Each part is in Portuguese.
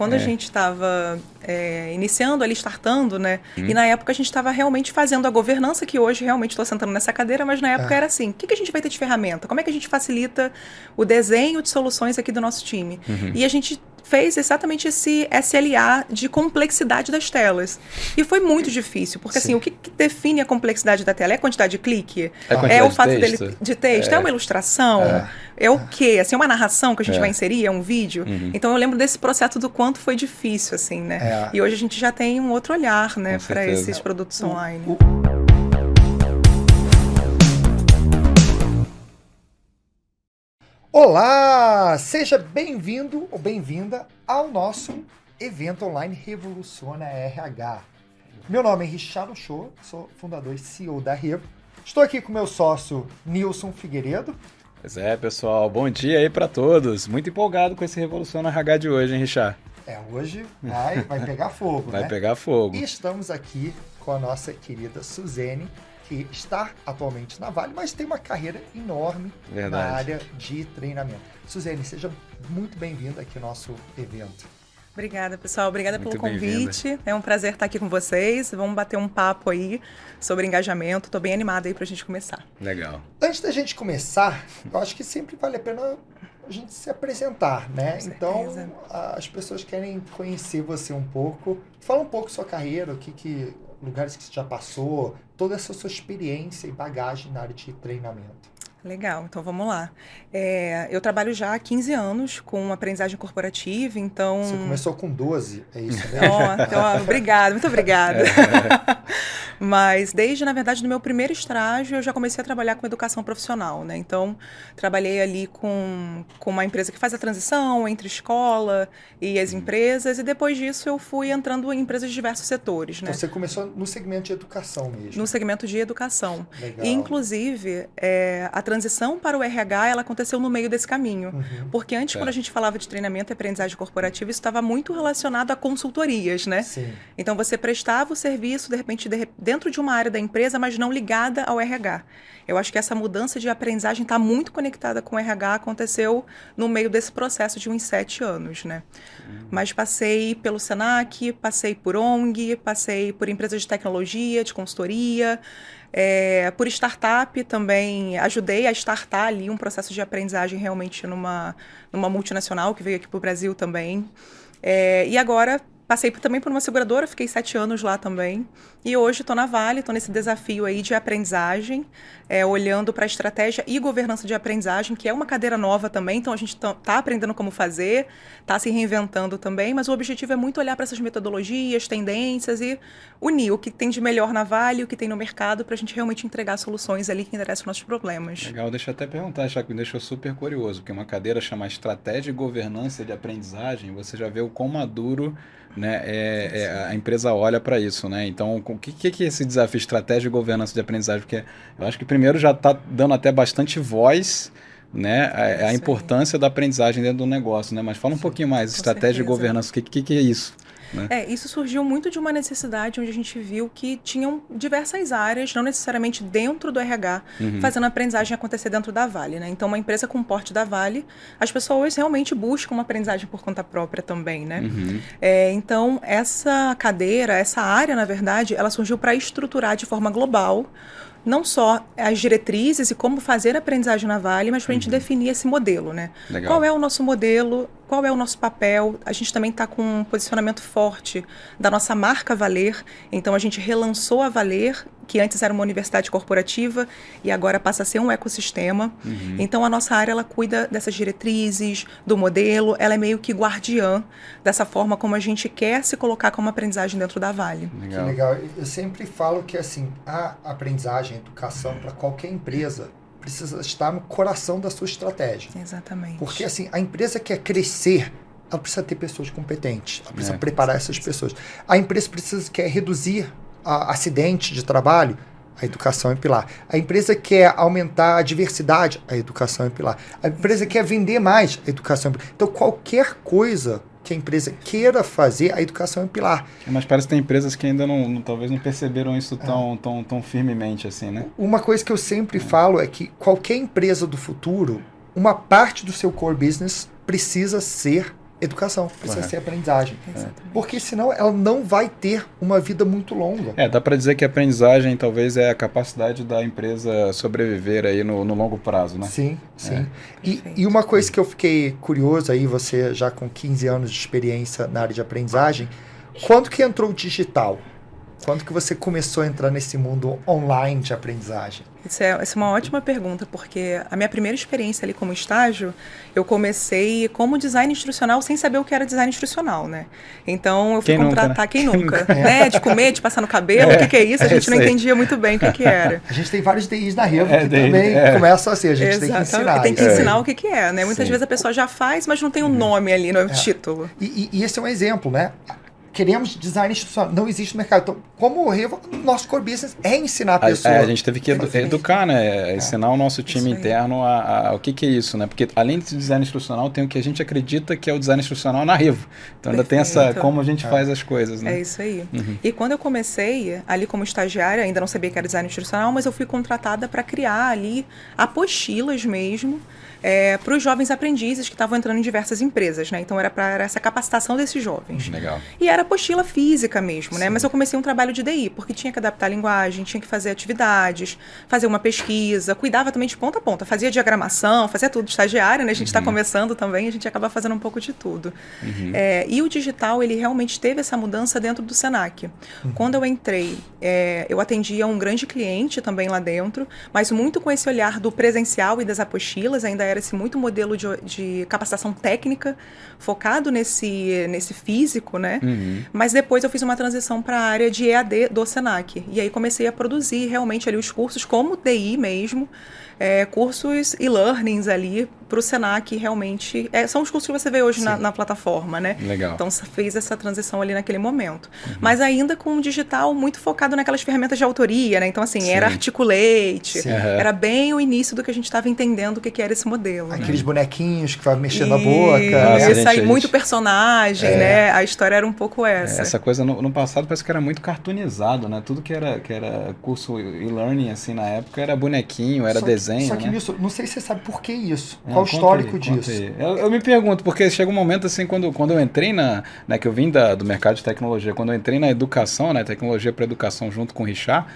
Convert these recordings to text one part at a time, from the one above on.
quando a gente estava iniciando ali, startando, né? E na época a gente estava realmente fazendo a governança, que hoje realmente estou sentando nessa cadeira, mas na época era assim, o que a gente vai ter de ferramenta? Como é que a gente facilita o desenho de soluções aqui do nosso time? E a gente fez exatamente esse SLA de complexidade das telas. E foi muito difícil, porque assim, o que define a complexidade da tela? É a quantidade de clique? É o fato dele de texto? É uma ilustração? É o quê? Assim, é uma narração que a gente vai inserir? É um vídeo? Então eu lembro desse processo do quanto foi difícil, assim, né? E hoje a gente já tem um outro olhar, né, para esses produtos online. Olá! Seja bem-vindo ou bem-vinda ao nosso evento online Revoluciona RH. Meu nome é Richard Show, sou fundador e CEO da Revo. Estou aqui com meu sócio Nilson Figueiredo. Pois é, pessoal, bom dia aí para todos. Muito empolgado com esse Revoluciona RH de hoje, hein, Richard? Hoje vai pegar fogo, Vai pegar fogo. E estamos aqui com a nossa querida Suzene, que está atualmente na Vale, mas tem uma carreira enorme na área de treinamento. Suzene, seja muito bem-vinda aqui ao nosso evento. Obrigada, pessoal. Obrigada pelo convite. É um prazer estar aqui com vocês. Vamos bater um papo aí sobre engajamento. Estou bem animada aí para a gente começar. Legal. Antes da gente começar, eu acho que sempre vale a pena a gente se apresentar, né? Então, as pessoas querem conhecer você um pouco. Fala um pouco sua carreira, lugares que você já passou, toda essa sua experiência e bagagem na área de treinamento. Legal, então vamos lá. Eu trabalho já há 15 anos com aprendizagem corporativa, então... Você começou com 12, é isso mesmo? Obrigada, muito obrigada. Mas desde, na verdade, no meu primeiro estágio, eu já comecei a trabalhar com educação profissional, né? Então, trabalhei ali com uma empresa que faz a transição entre escola e as empresas, e depois disso eu fui entrando em empresas de diversos setores, né? Então, você começou no segmento de educação mesmo? No segmento de educação. Legal. E, inclusive, a transição para o RH, ela aconteceu no meio desse caminho. Porque antes, quando a gente falava de treinamento e aprendizagem corporativa, isso estava muito relacionado a consultorias, né? Sim. Então, você prestava o serviço, de repente, dentro de uma área da empresa, mas não ligada ao RH. Eu acho que essa mudança de aprendizagem está muito conectada com o RH, aconteceu no meio desse processo de uns 7 anos, né? Mas passei pelo Senac, passei por ONG, passei por empresas de tecnologia, de consultoria, por startup também, ajudei a startar ali um processo de aprendizagem realmente numa multinacional que veio aqui para o Brasil também. E agora passei também por uma seguradora, fiquei 7 anos lá também. E hoje estou na Vale, estou nesse desafio aí de aprendizagem, olhando para a estratégia e governança de aprendizagem, que é uma cadeira nova também, então a gente está aprendendo como fazer, está se reinventando também, mas o objetivo é muito olhar para essas metodologias, tendências e unir o que tem de melhor na Vale, o que tem no mercado, para a gente realmente entregar soluções ali que interessam os nossos problemas. Legal, deixa eu até perguntar, já que me deixou super curioso, porque uma cadeira chama Estratégia e Governança de Aprendizagem, você já vê o quão maduro, né, a empresa olha para isso, né? Então, o que é esse desafio estratégia e governança de aprendizagem? Porque eu acho que primeiro já está dando até bastante voz, né, a importância da aprendizagem dentro do negócio, né? Mas fala um pouquinho mais, estratégia e governança, o que é isso? Né? Isso surgiu muito de uma necessidade onde a gente viu que tinham diversas áreas, não necessariamente dentro do RH, fazendo a aprendizagem acontecer dentro da Vale, né? Então, uma empresa com porte da Vale, as pessoas realmente buscam uma aprendizagem por conta própria também, né? Então, essa cadeira, essa área, na verdade, ela surgiu para estruturar de forma global não só as diretrizes e como fazer a aprendizagem na Vale, mas para a gente definir esse modelo, né? Legal. Qual é o nosso modelo? Qual é o nosso papel? A gente também está com um posicionamento forte da nossa marca Valer, então a gente relançou a Valer, que antes era uma universidade corporativa e agora passa a ser um ecossistema. Então a nossa área, ela cuida dessas diretrizes, do modelo, ela é meio que guardiã dessa forma como a gente quer se colocar como aprendizagem dentro da Vale. Legal. Que legal. Eu sempre falo que assim, a aprendizagem, a educação para qualquer empresa precisa estar no coração da sua estratégia. Exatamente. Porque assim, a empresa quer crescer, ela precisa ter pessoas competentes, ela precisa preparar essas pessoas. A empresa quer reduzir acidente de trabalho, a educação é pilar. A empresa quer aumentar a diversidade, a educação é pilar. A empresa quer vender mais, a educação é pilar. Então, qualquer coisa que a empresa queira fazer, a educação é pilar. Mas parece que tem empresas que ainda talvez não perceberam isso tão firmemente assim, né? Uma coisa que eu sempre falo é que qualquer empresa do futuro, uma parte do seu core business precisa ser educação, precisa Correto. ser aprendizagem. Exatamente. Porque senão ela não vai ter uma vida muito longa. Dá para dizer que a aprendizagem talvez é a capacidade da empresa sobreviver aí no longo prazo, né? Sim, sim. Perfeito. E uma coisa que eu fiquei curioso aí, você já com 15 anos de experiência na área de aprendizagem, quando que entrou o digital? Quando que você começou a entrar nesse mundo online de aprendizagem? Essa é uma ótima pergunta, porque a minha primeira experiência ali como estágio, eu comecei como design instrucional sem saber o que era design instrucional, né? Então eu fui Quem nunca, contratar, né? quem nunca, né? De comer, de passar no cabelo, o que é isso? A gente não isso aí. entendia muito bem o que era. A gente tem vários DIs na Revo que DI, também começam assim, a gente tem que Exatamente. ensinar. Tem que isso. ensinar o que é, né? Muitas Sim. vezes a pessoa já faz, mas não tem um nome ali no título. E esse é um exemplo, né? Queremos design institucional, não existe no mercado. Então, como o Revo, nosso core business é ensinar a pessoa. A gente teve que educar, né? Ensinar o nosso time Isso aí. interno o que é isso, né? Porque além de design instrucional, tem o que a gente acredita que é o design instrucional na Revo. Então ainda tem essa, Perfeito. como a gente faz as coisas, né? É isso aí. E quando eu comecei ali como estagiária, ainda não sabia que era design instrucional, mas eu fui contratada para criar ali apostilas mesmo para os jovens aprendizes que estavam entrando em diversas empresas, né? Então era para essa capacitação desses jovens. Legal. E era apostila física mesmo, né? Mas eu comecei um trabalho de DI, porque tinha que adaptar a linguagem, tinha que fazer atividades, fazer uma pesquisa, cuidava também de ponta a ponta, fazia diagramação, fazia tudo, estagiária, né? A gente está começando também, a gente acaba fazendo um pouco de tudo. E o digital, ele realmente teve essa mudança dentro do Senac. Quando eu entrei, eu atendia um grande cliente também lá dentro, mas muito com esse olhar do presencial e das apostilas, ainda era esse muito modelo de capacitação técnica, focado nesse físico, né? Mas depois eu fiz uma transição para a área de EAD do Senac. E aí comecei a produzir realmente ali os cursos como DI mesmo, cursos e learnings ali para o Senac realmente. São os cursos que você vê hoje na plataforma, né? Legal. Então fez essa transição ali naquele momento. Mas ainda com um digital muito focado naquelas ferramentas de autoria, né? Então, assim, era Articulate, era bem o início do que a gente estava entendendo o que era esse modelo. Né? Aqueles bonequinhos que vai mexendo na boca. Nossa, Isso aí, muito personagem, né? A história era um pouco essa. Essa coisa no passado parece que era muito cartoonizado, né? Tudo que era curso e-learning, assim, na época, era bonequinho, era desenho, Só que, né? Nilson, não sei se você sabe por que isso. Qual o histórico disso? Eu me pergunto, porque chega um momento, assim, quando eu entrei que eu vim do mercado de tecnologia, quando eu entrei na educação, né? Tecnologia para educação junto com o Richard,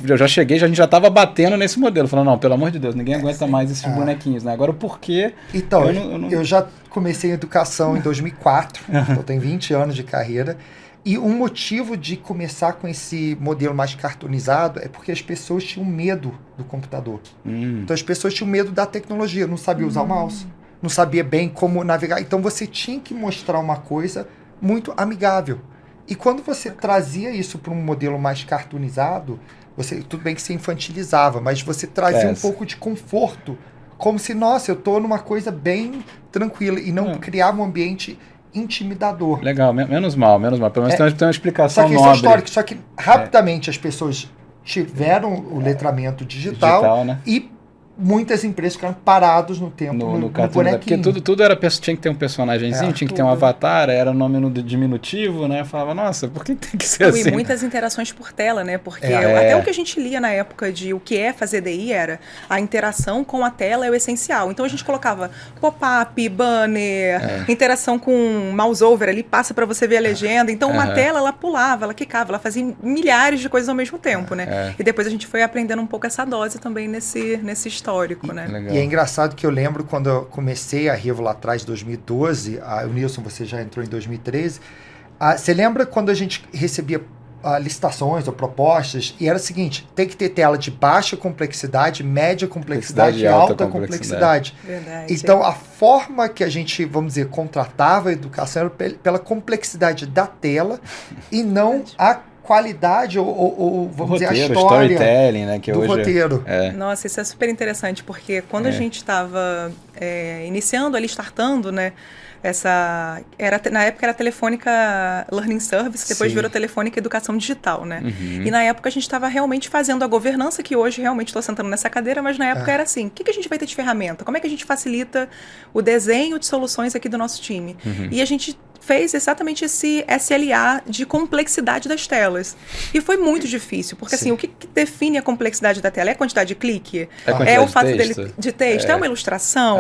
eu já cheguei, a gente já estava batendo nesse modelo, falando, não, pelo amor de Deus, ninguém aguenta mais esses bonequinhos, né? Agora, o porquê... Então, eu já comecei em educação em 2004, então tenho 20 anos de carreira, e um motivo de começar com esse modelo mais cartoonizado é porque as pessoas tinham medo do computador. Então, as pessoas tinham medo da tecnologia, não sabiam usar o mouse, não sabia bem como navegar. Então, você tinha que mostrar uma coisa muito amigável. E quando você trazia isso para um modelo mais cartoonizado, tudo bem que você infantilizava, mas você trazia um pouco de conforto, como se, nossa, eu estou numa coisa bem tranquila, e não criava um ambiente intimidador. Legal, menos mal. Pelo menos tem uma explicação Só que isso nobre. é histórico, só que rapidamente as pessoas tiveram o letramento digital, né? E muitas empresas ficaram parados no tempo no bonequinho. Porque tudo tinha que ter um personagemzinho, tinha que ter um avatar, era nome no diminutivo, né? Eu falava, nossa, por que tem que ser assim? E muitas interações por tela, né? Porque até o que a gente lia na época de o que é fazer DI era a interação com a tela é o essencial. Então a gente colocava pop-up, banner, interação com mouse over ali, passa para você ver a legenda. Então uma tela, ela pulava, ela quicava, ela fazia milhares de coisas ao mesmo tempo, né? E depois a gente foi aprendendo um pouco essa dose também nesse histórico, né? E é engraçado que eu lembro quando eu comecei a Revo lá atrás, 2012, o Nilson, você já entrou em 2013, você lembra quando a gente recebia licitações ou propostas, e era o seguinte, tem que ter tela de baixa complexidade, média complexidade e alta complexidade. Verdade. Então, a forma que a gente, vamos dizer, contratava a educação era pela complexidade da tela e não a qualidade ou vamos dizer, a história, storytelling, né, que do hoje roteiro. Nossa, isso é super interessante, porque quando a gente estava iniciando ali, startando, né, na época era Telefônica Learning Service, depois virou Telefônica Educação Digital, né? E na época a gente estava realmente fazendo a governança, que hoje realmente estou sentando nessa cadeira, mas na época era assim, o que a gente vai ter de ferramenta? Como é que a gente facilita o desenho de soluções aqui do nosso time? E a gente fez exatamente esse SLA de complexidade das telas. E foi muito difícil, porque assim, o que define a complexidade da tela? É a quantidade de clique? É o fato dele de texto? É uma ilustração?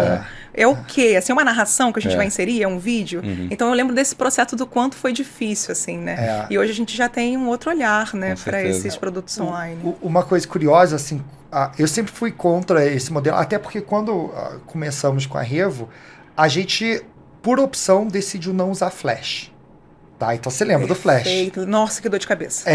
É o quê? Assim, é uma narração que a gente vai inserir? É um vídeo? Então eu lembro desse processo do quanto foi difícil, assim, né? E hoje a gente já tem um outro olhar, né, para esses produtos online. Uma coisa curiosa, assim, eu sempre fui contra esse modelo, até porque quando começamos com a Revo, a gente, por opção, decidiu não usar Flash. Tá? Então você lembra do Flash. Nossa, que dor de cabeça.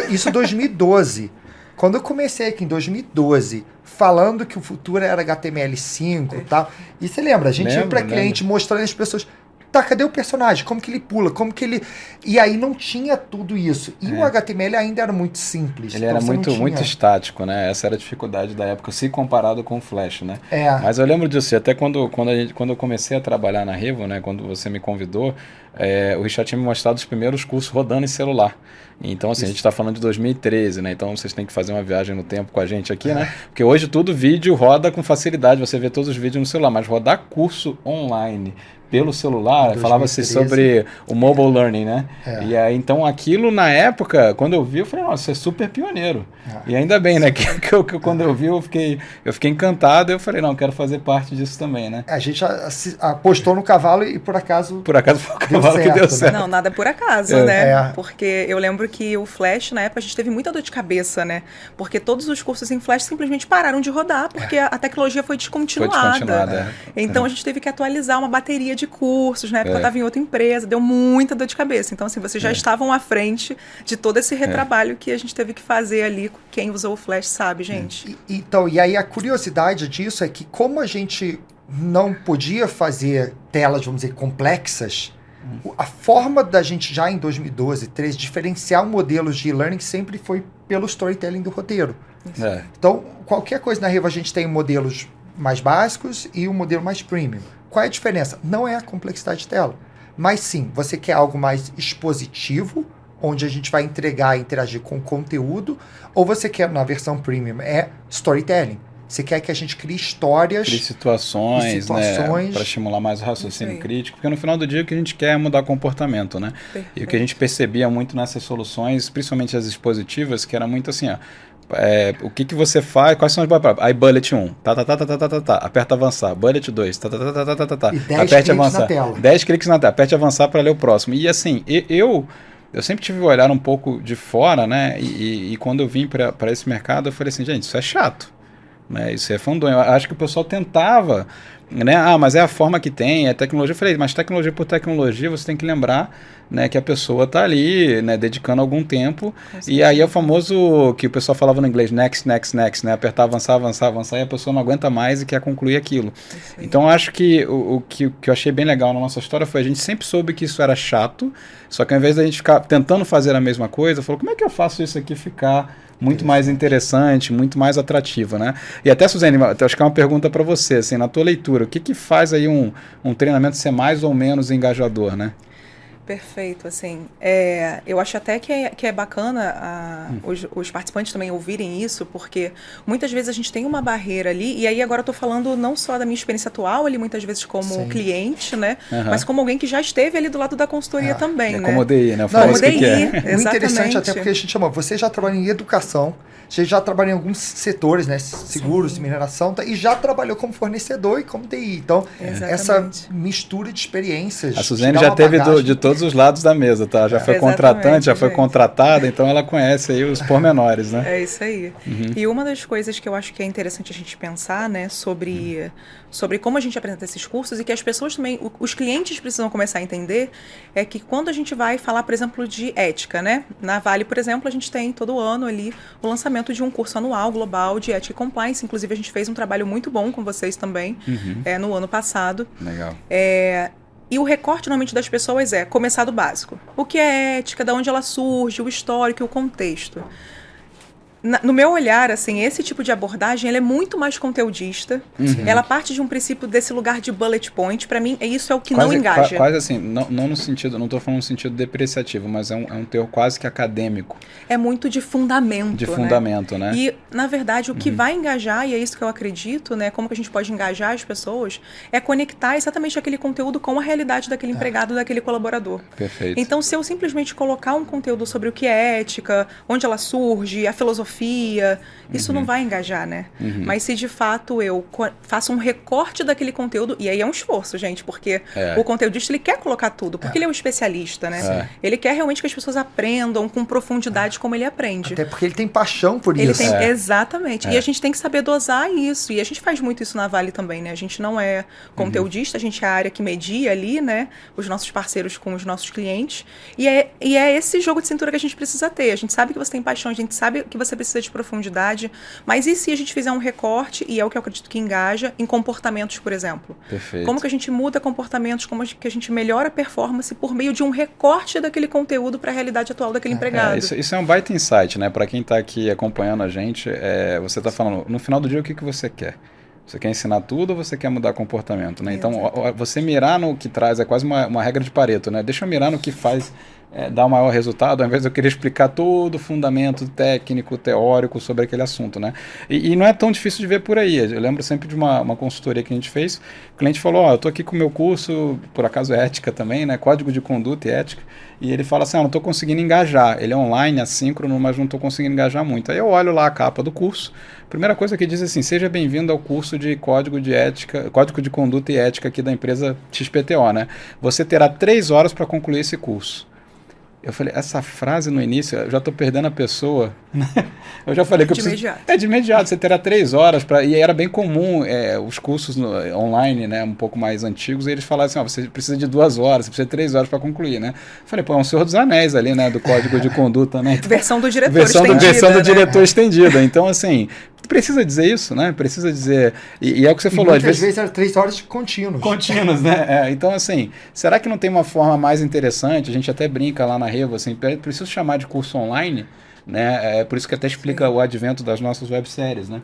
Isso em 2012. Quando eu comecei aqui em 2012, falando que o futuro era HTML5 e tal, e você lembra, a gente ia para cliente mostrando as pessoas, tá, cadê o personagem? Como que ele pula? Como que ele... E aí não tinha tudo isso. E o HTML ainda era muito simples. Ele era muito estático, né? Essa era a dificuldade da época, se comparado com o Flash, né? Mas eu lembro disso, até quando eu comecei a trabalhar na Revo, né? Quando você me convidou, o Richard tinha me mostrado os primeiros cursos rodando em celular. Então, assim, a gente está falando de 2013, né? Então, vocês têm que fazer uma viagem no tempo com a gente aqui, né? Porque hoje tudo vídeo roda com facilidade, você vê todos os vídeos no celular, mas rodar curso online pelo celular, falava-se sobre o mobile learning, né? E aí, então, aquilo na época, quando eu vi, eu falei, nossa, você é super pioneiro. E ainda bem, né? Que quando eu vi, eu fiquei encantado, eu falei, não, quero fazer parte disso também, né? A gente apostou no cavalo e por acaso... Por acaso foi o cavalo que deu certo. Não, nada por acaso, né? Porque eu lembro que o Flash, na época, a gente teve muita dor de cabeça, né? Porque todos os cursos em Flash simplesmente pararam de rodar, porque a tecnologia foi descontinuada. Então, a gente teve que atualizar uma bateria de cursos, na época eu estava em outra empresa, deu muita dor de cabeça. Então, assim, vocês já estavam à frente de todo esse retrabalho que a gente teve que fazer ali. Quem usou o Flash sabe, gente. E aí a curiosidade disso é que como a gente não podia fazer telas, vamos dizer, complexas, a forma da gente já em 2012, 2013, diferenciar modelos de e-learning sempre foi pelo storytelling do roteiro. Então, qualquer coisa na Revo a gente tem modelos mais básicos e um modelo mais premium. Qual é a diferença? Não é a complexidade de tela, mas sim, você quer algo mais expositivo, onde a gente vai entregar e interagir com o conteúdo, ou você quer, na versão premium, storytelling. Você quer que a gente crie histórias... Crie situações. Né, para estimular mais o raciocínio crítico, porque no final do dia o que a gente quer é mudar comportamento, né? Perfeito. E o que a gente percebia muito nessas soluções, principalmente as expositivas, que era muito assim, o que você faz, quais são as palavras? Aí bullet 1, aperta avançar, bullet 2, e 10 cliques avançar. Na tela. 10 cliques na tela, aperte avançar para ler o próximo. E assim, eu sempre tive o olhar um pouco de fora, né? E quando eu vim para esse mercado, eu falei assim, gente, isso é chato. Né, isso é fandom. Eu acho que o pessoal tentava, né? Mas é a forma que tem, é tecnologia. Eu falei, mas tecnologia por tecnologia, você tem que lembrar, né, que a pessoa está ali, né, dedicando algum tempo. E aí é o famoso que o pessoal falava no inglês, next, né? Apertar, avançar, e a pessoa não aguenta mais e quer concluir aquilo. Então eu acho que o que eu achei bem legal na nossa história foi a gente sempre soube que isso era chato, só que ao invés da gente ficar tentando fazer a mesma coisa, falou, como é que eu faço isso aqui ficar muito mais interessante, muito mais atrativo, né? E até, Suzane, acho que é uma pergunta para você, assim, na tua leitura, o que faz aí um treinamento ser mais ou menos engajador, né? Perfeito, assim, eu acho até que é bacana os participantes também ouvirem isso, porque muitas vezes a gente tem uma barreira ali, e aí agora eu tô falando não só da minha experiência atual ali, muitas vezes como cliente, né, mas como alguém que já esteve ali do lado da consultoria também, né? Como DI, né? Como DI, muito interessante até porque a gente chama, você já trabalha em educação, você já trabalhou em alguns setores, né, seguros, mineração, e já trabalhou como fornecedor e como TI. Então, essa mistura de experiências... A Suzane já teve de todos os lados da mesa, tá? Já foi contratante, já foi contratada, então ela conhece aí os pormenores, né? É isso aí. E uma das coisas que eu acho que é interessante a gente pensar, né, sobre como a gente apresenta esses cursos e que as pessoas também, os clientes precisam começar a entender, é que quando a gente vai falar, por exemplo, de ética, né? Na Vale, por exemplo, a gente tem todo ano ali o lançamento de um curso anual global de ética e compliance. Inclusive, a gente fez um trabalho muito bom com vocês também no ano passado. Legal. E o recorte, normalmente, das pessoas é começar do básico. O que é ética, de onde ela surge, o histórico, o contexto. No meu olhar, assim, esse tipo de abordagem, ela é muito mais conteudista. Ela parte de um princípio desse lugar de bullet point. Para mim, isso é o que não engaja. Quase assim, não no sentido, não estou falando no sentido depreciativo, mas é um teor quase que acadêmico. É muito de fundamento. De fundamento, né? E, na verdade, o que vai engajar, e é isso que eu acredito, né? Como que a gente pode engajar as pessoas, é conectar exatamente aquele conteúdo com a realidade daquele empregado, daquele colaborador. Perfeito. Então, se eu simplesmente colocar um conteúdo sobre o que é ética, onde ela surge, a filosofia, isso não vai engajar, né? Mas se de fato eu faço um recorte daquele conteúdo, e aí é um esforço, gente, porque o conteudista, ele quer colocar tudo, porque ele é um especialista, né? Ele quer realmente que as pessoas aprendam com profundidade como ele aprende. Até porque ele tem paixão por isso. Exatamente. E a gente tem que saber dosar isso, e a gente faz muito isso na Vale também, né? A gente não é conteudista, a gente é a área que media ali, né? Os nossos parceiros com os nossos clientes, e é esse jogo de cintura que a gente precisa ter. A gente sabe que você tem paixão, a gente sabe que você precisa de profundidade, mas e se a gente fizer um recorte, e é o que eu acredito que engaja, em comportamentos, por exemplo? Perfeito. Como que a gente muda comportamentos, como que a gente melhora a performance por meio de um recorte daquele conteúdo para a realidade atual daquele empregado? Isso é um baita insight, né? Para quem está aqui acompanhando a gente, você está falando, no final do dia, o que você quer? Você quer ensinar tudo ou você quer mudar comportamento, né? Então, você mirar no que traz, é quase uma regra de Pareto, né? Deixa eu mirar no que faz dar o maior resultado, ao invés de eu querer explicar todo o fundamento técnico, teórico sobre aquele assunto, né? E não é tão difícil de ver por aí. Eu lembro sempre de uma consultoria que a gente fez, o cliente falou, eu estou aqui com o meu curso, por acaso é ética também, né? Código de conduta e ética, e ele fala assim, não estou conseguindo engajar. Ele é online, assíncrono, mas não estou conseguindo engajar muito. Aí eu olho lá a capa do curso, primeira coisa que diz assim, seja bem-vindo ao curso de Código de Ética, Código de Conduta e Ética aqui da empresa XPTO, né? Você terá 3 horas para concluir esse curso. Eu falei, essa frase no início, eu já estou perdendo a pessoa. Eu já falei que eu preciso... imediato. De imediato, você terá 3 horas para... E era bem comum os cursos online, né, um pouco mais antigos, e eles falavam assim, você precisa de 2 horas, você precisa de 3 horas para concluir, né? Eu falei, é um Senhor dos Anéis ali, né, do Código de Conduta, né? Então, versão do diretor estendida. Versão do né? diretor estendida. Então, assim, precisa dizer isso, né? Precisa dizer... E é o que você falou. Às vezes eram 3 horas contínuas. Contínuas, né? Então, assim, será que não tem uma forma mais interessante? A gente até brinca lá na Revo, assim, preciso chamar de curso online, né? É por isso que até explica o advento das nossas webséries, né?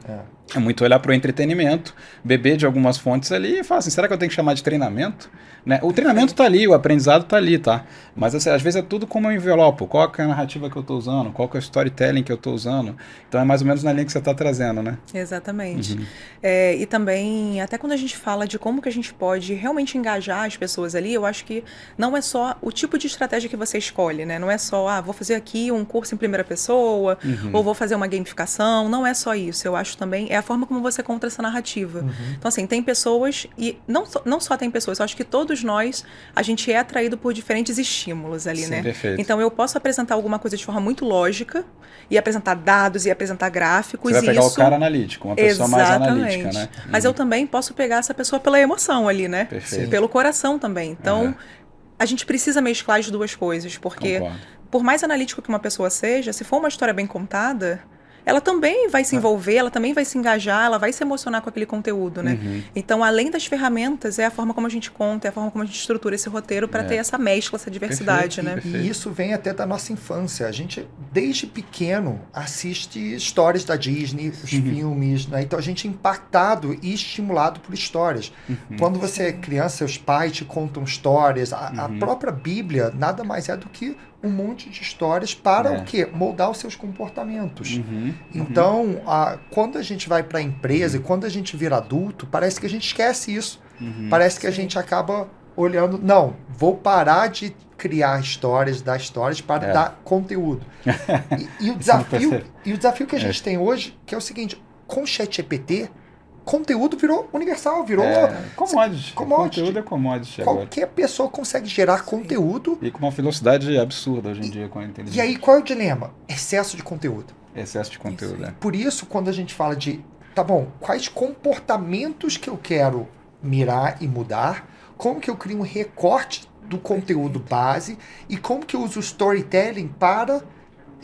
É muito olhar para o entretenimento, beber de algumas fontes ali e falar assim, será que eu tenho que chamar de treinamento? Né? O treinamento está ali, o aprendizado está ali, tá? Mas assim, às vezes é tudo como eu envelopo. Qual que é a narrativa que eu estou usando? Qual que é o storytelling que eu estou usando? Então é mais ou menos na linha que você está trazendo, né? Exatamente. E também, até quando a gente fala de como que a gente pode realmente engajar as pessoas ali, eu acho que não é só o tipo de estratégia que você escolhe, né? Não é só, vou fazer aqui um curso em primeira pessoa, ou vou fazer uma gamificação. Não é só isso. Eu acho também, é a forma como você conta essa narrativa. Então, assim, tem pessoas, e não só tem pessoas, eu acho que todos nós, a gente é atraído por diferentes estímulos ali, Sim, né? Perfeito. Então, eu posso apresentar alguma coisa de forma muito lógica, e apresentar dados, e apresentar gráficos. Você vai pegar isso... o cara analítico, uma pessoa mais analítica, né? Mas eu também posso pegar essa pessoa pela emoção ali, né? Perfeito. Pelo coração também. Então, a gente precisa mesclar as duas coisas, porque por mais analítico que uma pessoa seja, se for uma história bem contada, ela também vai se envolver, ela também vai se engajar, ela vai se emocionar com aquele conteúdo, né? Então, além das ferramentas, é a forma como a gente conta, é a forma como a gente estrutura esse roteiro para ter essa mescla, essa diversidade, né? E isso vem até da nossa infância. A gente, desde pequeno, assiste histórias da Disney, os filmes, né? Então a gente é impactado e estimulado por histórias. Quando você é criança, seus pais te contam histórias. A própria Bíblia nada mais é do que um monte de histórias para o quê? Moldar os seus comportamentos. Então, quando a gente vai para a empresa e quando a gente vira adulto, parece que a gente esquece isso. Parece que a gente acaba olhando, não, vou parar de criar histórias, dar histórias para dar conteúdo. E o desafio que a gente tem hoje, que é o seguinte, com o ChatGPT, conteúdo virou universal, virou... commodity. Conteúdo é commodity agora. Qualquer pessoa consegue gerar conteúdo. E com uma velocidade absurda hoje em dia com a inteligência. E aí, qual é o dilema? Excesso de conteúdo. Excesso de conteúdo, né? Por isso, quando a gente fala de, tá bom, quais comportamentos que eu quero mirar e mudar, como que eu crio um recorte do conteúdo base e como que eu uso o storytelling para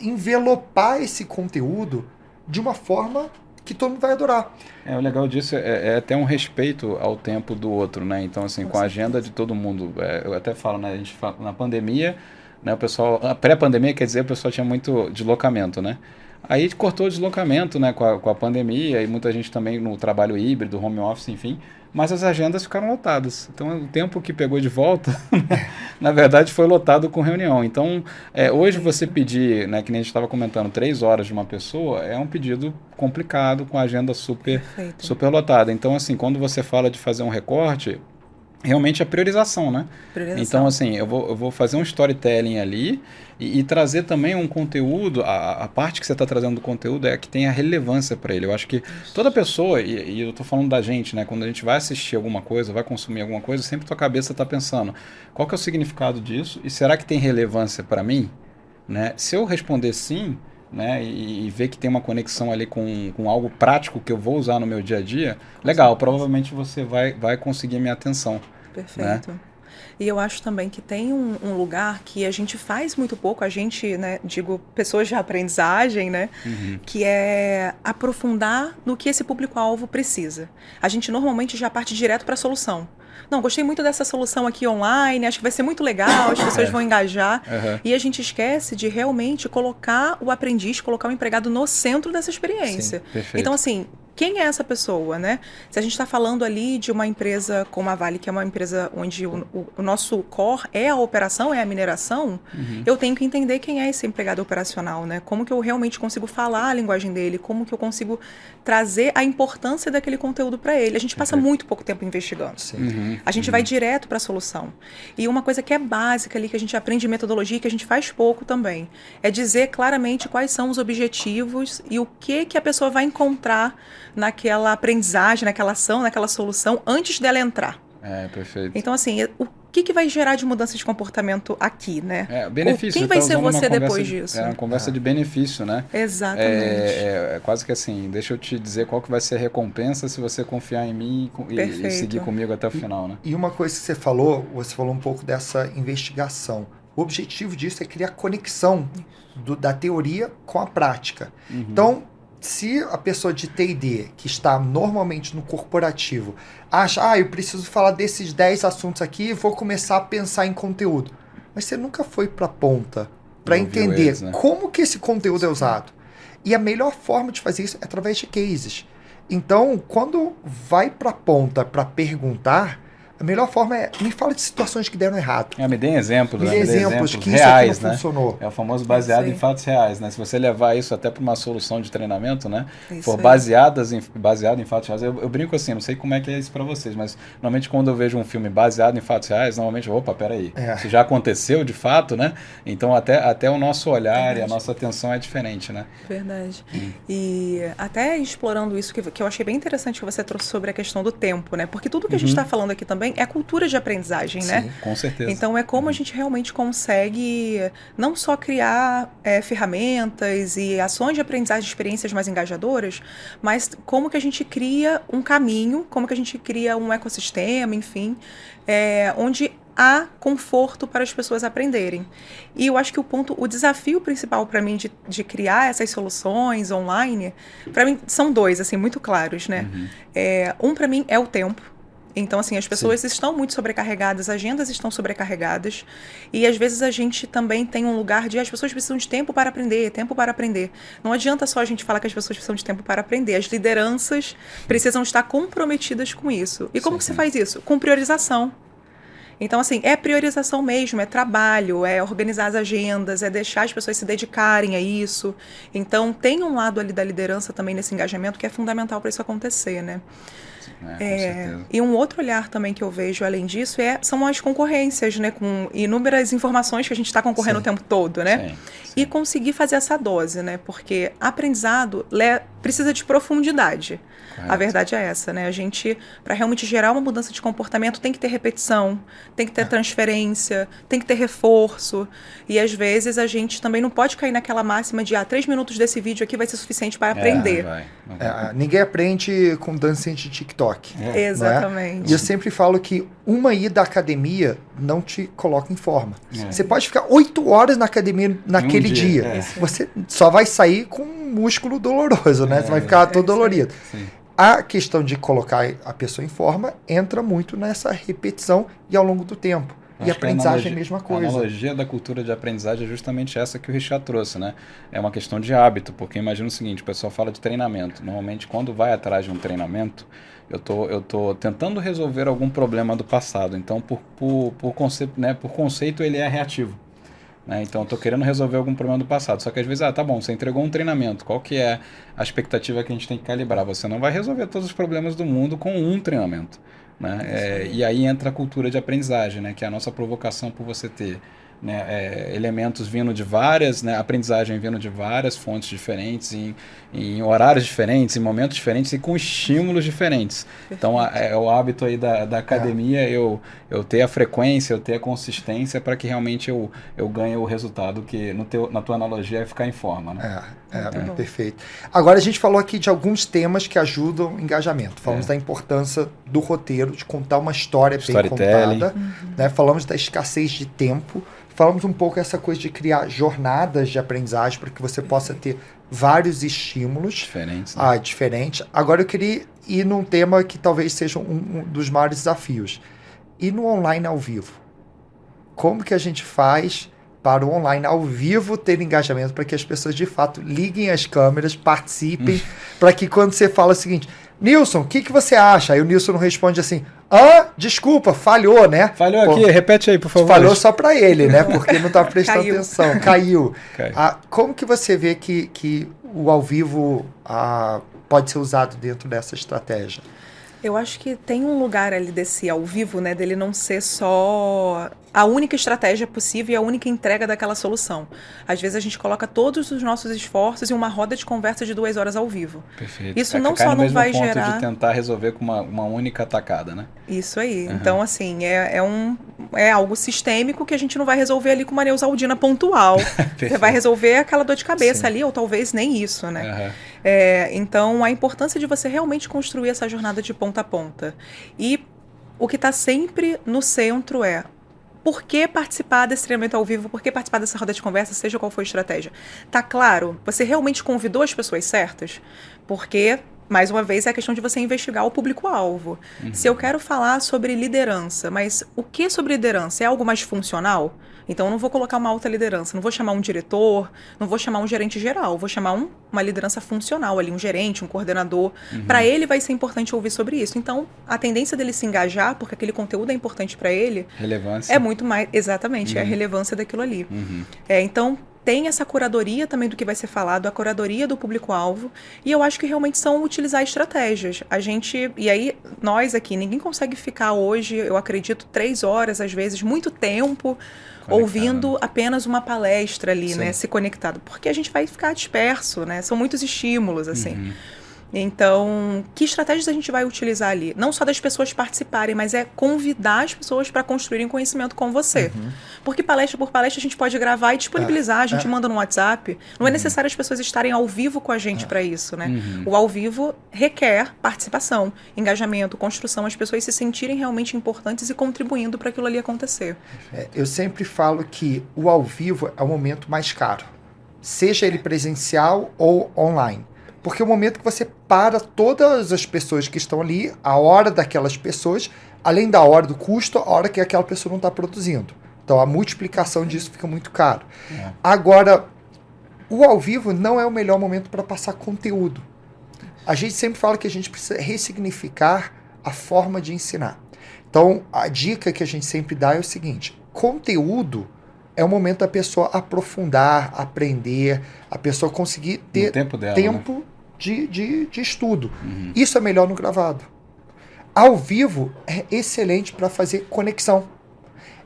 envelopar esse conteúdo de uma forma que todo mundo vai adorar. O legal disso é até um respeito ao tempo do outro, né? Então, assim, com a agenda de todo mundo. Eu até falo, né? A gente fala, na pandemia, né? O pessoal... A pré-pandemia, quer dizer, o pessoal tinha muito deslocamento, né? Aí cortou o deslocamento, né, com a pandemia e muita gente também no trabalho híbrido, home office, enfim. Mas as agendas ficaram lotadas. Então, o tempo que pegou de volta, na verdade, foi lotado com reunião. Então, hoje você pedir, né, que nem a gente estava comentando, 3 horas de uma pessoa, é um pedido complicado, com a agenda super lotada. Então, assim, quando você fala de fazer um recorte, realmente é priorização, né? Então, assim, eu vou fazer um storytelling ali e trazer também um conteúdo. A parte que você está trazendo do conteúdo é que tem a relevância para ele. Eu acho que toda pessoa, e eu estou falando da gente, né? Quando a gente vai assistir alguma coisa, vai consumir alguma coisa, sempre tua cabeça está pensando, qual que é o significado disso? E será que tem relevância para mim? Né? Se eu responder sim, né, e ver que tem uma conexão ali com algo prático que eu vou usar no meu dia a dia, legal, provavelmente você vai conseguir minha atenção. Perfeito. Né? E eu acho também que tem um lugar que a gente faz muito pouco, a gente, né, digo, pessoas de aprendizagem, né, que é aprofundar no que esse público-alvo precisa. A gente normalmente já parte direto para a solução. Não, gostei muito dessa solução aqui online, acho que vai ser muito legal, as pessoas vão engajar. E a gente esquece de realmente colocar o aprendiz, colocar o empregado no centro dessa experiência. Sim, perfeito. Então, assim, quem é essa pessoa, né? Se a gente está falando ali de uma empresa como a Vale, que é uma empresa onde o nosso core é a operação, é a mineração, eu tenho que entender quem é esse empregado operacional, né? Como que eu realmente consigo falar a linguagem dele, como que eu consigo trazer a importância daquele conteúdo para ele. A gente passa muito pouco tempo investigando. A gente vai direto para a solução. E uma coisa que é básica ali, que a gente aprende metodologia, que a gente faz pouco também, é dizer claramente quais são os objetivos e o que a pessoa vai encontrar naquela aprendizagem, naquela ação, naquela solução, antes dela entrar. Perfeito. Então, assim, o que vai gerar de mudança de comportamento aqui, né? Benefício. Quem vai ser você depois disso? É uma conversa de benefício, né? Exatamente. É quase que assim, deixa eu te dizer qual que vai ser a recompensa se você confiar em mim e seguir comigo até o final, né? E uma coisa que você falou um pouco dessa investigação. O objetivo disso é criar conexão da teoria com a prática. Então, se a pessoa de T&D, que está normalmente no corporativo, acha, eu preciso falar desses 10 assuntos aqui e vou começar a pensar em conteúdo. Mas você nunca foi para a ponta para entender eles, né? como que esse conteúdo é usado. E a melhor forma de fazer isso é através de cases. Então, quando vai para a ponta para perguntar, a melhor forma é, me fala de situações que deram errado. Me dê exemplos, me dê exemplos que reais, isso aqui não funcionou. É o famoso baseado em fatos reais, né? Se você levar isso até para uma solução de treinamento, né? For baseado em fatos reais, eu brinco assim, não sei como é que é isso para vocês, mas normalmente quando eu vejo um filme baseado em fatos reais, normalmente, peraí, isso já aconteceu de fato, né? Então até o nosso olhar e a nossa atenção é diferente, né? Verdade. E até explorando isso que eu achei bem interessante que você trouxe sobre a questão do tempo, né? Porque tudo que a gente está falando aqui também é cultura de aprendizagem, né? Sim, com certeza. Então, é como a gente realmente consegue não só criar ferramentas e ações de aprendizagem, experiências mais engajadoras, mas como que a gente cria um caminho, como que a gente cria um ecossistema, enfim, onde há conforto para as pessoas aprenderem. E eu acho que o desafio principal para mim de criar essas soluções online, para mim são 2, assim, muito claros, né? Para mim é o tempo. Então, assim, as pessoas estão muito sobrecarregadas, as agendas estão sobrecarregadas e, às vezes, a gente também tem um lugar de as pessoas precisam de tempo para aprender, tempo para aprender. Não adianta só a gente falar que as pessoas precisam de tempo para aprender. As lideranças precisam estar comprometidas com isso. E como que você faz isso? Com priorização. Então, assim, é priorização mesmo, é trabalho, é organizar as agendas, é deixar as pessoas se dedicarem a isso. Então, tem um lado ali da liderança também nesse engajamento que é fundamental para isso acontecer, né? Com certeza. E um outro olhar também que eu vejo além disso são as concorrências, né? Com inúmeras informações que a gente está concorrendo o tempo todo, né? Sim. E conseguir fazer essa dose, né? Porque aprendizado precisa de profundidade. Correto. A verdade é essa, né? A gente, para realmente gerar uma mudança de comportamento, tem que ter repetição, tem que ter transferência, tem que ter reforço. E às vezes a gente também não pode cair naquela máxima de 3 minutos desse vídeo aqui vai ser suficiente para aprender. Não vai. Ninguém aprende com dancinha de TikTok. Exatamente. E eu sempre falo que uma ida à academia não te coloca em forma. Você pode ficar 8 horas na academia naquele dia. Você só vai sair com um músculo doloroso, né? Você vai ficar todo dolorido. Sim. A questão de colocar a pessoa em forma entra muito nessa repetição e ao longo do tempo. E aprendizagem é a mesma coisa. A analogia da cultura de aprendizagem é justamente essa que o Richard trouxe, né? É uma questão de hábito, porque imagina o seguinte, o pessoal fala de treinamento. Normalmente, quando vai atrás de um treinamento, eu tô tentando resolver algum problema do passado. Então, por conceito, ele é reativo. Né? Então, eu estou querendo resolver algum problema do passado. Só que às vezes, tá bom, você entregou um treinamento. Qual que é a expectativa que a gente tem que calibrar? Você não vai resolver todos os problemas do mundo com um treinamento. Né? E aí entra a cultura de aprendizagem, né? Que é a nossa provocação por você ter, né, elementos vindo de várias, né, aprendizagem vindo de várias fontes diferentes, em horários diferentes, em momentos diferentes e com estímulos diferentes. Perfeito. Então, é o hábito aí da academia, eu ter a frequência, eu ter a consistência para que realmente eu ganhe o resultado que na tua analogia é ficar em forma. Né? Perfeito. Agora a gente falou aqui de alguns temas que ajudam o engajamento. Falamos da importância do roteiro, de contar uma história bem contada. Né? Falamos da escassez de tempo. Falamos um pouco essa coisa de criar jornadas de aprendizagem para que você possa ter vários estímulos diferentes. Né? Diferentes. Agora eu queria ir num tema que talvez seja um dos maiores desafios. E no online ao vivo? Como que a gente faz para o online ao vivo ter engajamento, para que as pessoas de fato liguem as câmeras, participem, para que quando você fala o seguinte, Nilson, o que você acha? Aí o Nilson não responde assim, desculpa, falhou, né? Falhou aqui, repete aí, por favor. Falhou só para ele, né? Porque não está prestando atenção. Caiu. Como que você vê que o ao vivo pode ser usado dentro dessa estratégia? Eu acho que tem um lugar ali desse ao vivo, né, dele não ser só a única estratégia possível e a única entrega daquela solução. Às vezes a gente coloca todos os nossos esforços em uma roda de conversa de 2 horas ao vivo. Perfeito. Isso não só não vai gerar... de tentar resolver com uma única tacada, né? Isso aí. Então, assim, é algo sistêmico que a gente não vai resolver ali com uma Neusaldina pontual. Você vai resolver aquela dor de cabeça ali, ou talvez nem isso, né? Então, a importância de você realmente construir essa jornada de ponta a ponta. E o que está sempre no centro é: por que participar desse treinamento ao vivo? Por que participar dessa roda de conversa, seja qual for a estratégia? Tá claro? Você realmente convidou as pessoas certas? Porque, mais uma vez, é a questão de você investigar o público-alvo. Se eu quero falar sobre liderança, mas o que sobre liderança? É algo mais funcional? Então, eu não vou colocar uma alta liderança, não vou chamar um diretor, não vou chamar um gerente geral, vou chamar uma liderança funcional ali, um gerente, um coordenador. Para ele vai ser importante ouvir sobre isso. Então, a tendência dele se engajar, porque aquele conteúdo é importante para ele, relevância. É muito mais, exatamente, é a relevância daquilo ali. Então, tem essa curadoria também do que vai ser falado, a curadoria do público-alvo, e eu acho que realmente são utilizar estratégias. E aí, nós aqui, ninguém consegue ficar hoje, eu acredito, 3 horas, às vezes, muito tempo, ouvindo apenas uma palestra ali, né, se conectado, porque a gente vai ficar disperso, né, são muitos estímulos, assim. Então, que estratégias a gente vai utilizar ali? Não só das pessoas participarem, mas é convidar as pessoas para construírem conhecimento com você. Porque palestra por palestra a gente pode gravar e disponibilizar, a gente manda no WhatsApp. Não é necessário as pessoas estarem ao vivo com a gente para isso, né? O ao vivo requer participação, engajamento, construção, as pessoas se sentirem realmente importantes e contribuindo para aquilo ali acontecer. Eu sempre falo que o ao vivo é o momento mais caro, seja ele presencial ou online. Porque é o momento que você para todas as pessoas que estão ali, a hora daquelas pessoas, além da hora do custo, a hora que aquela pessoa não está produzindo. Então, a multiplicação disso fica muito caro. Agora, o ao vivo não é o melhor momento para passar conteúdo. A gente sempre fala que a gente precisa ressignificar a forma de ensinar. Então, a dica que a gente sempre dá é o seguinte: conteúdo é o momento da pessoa aprofundar, aprender, a pessoa conseguir ter tempo dela, tempo, né? de estudo. Isso é melhor no gravado. Ao vivo é excelente para fazer conexão.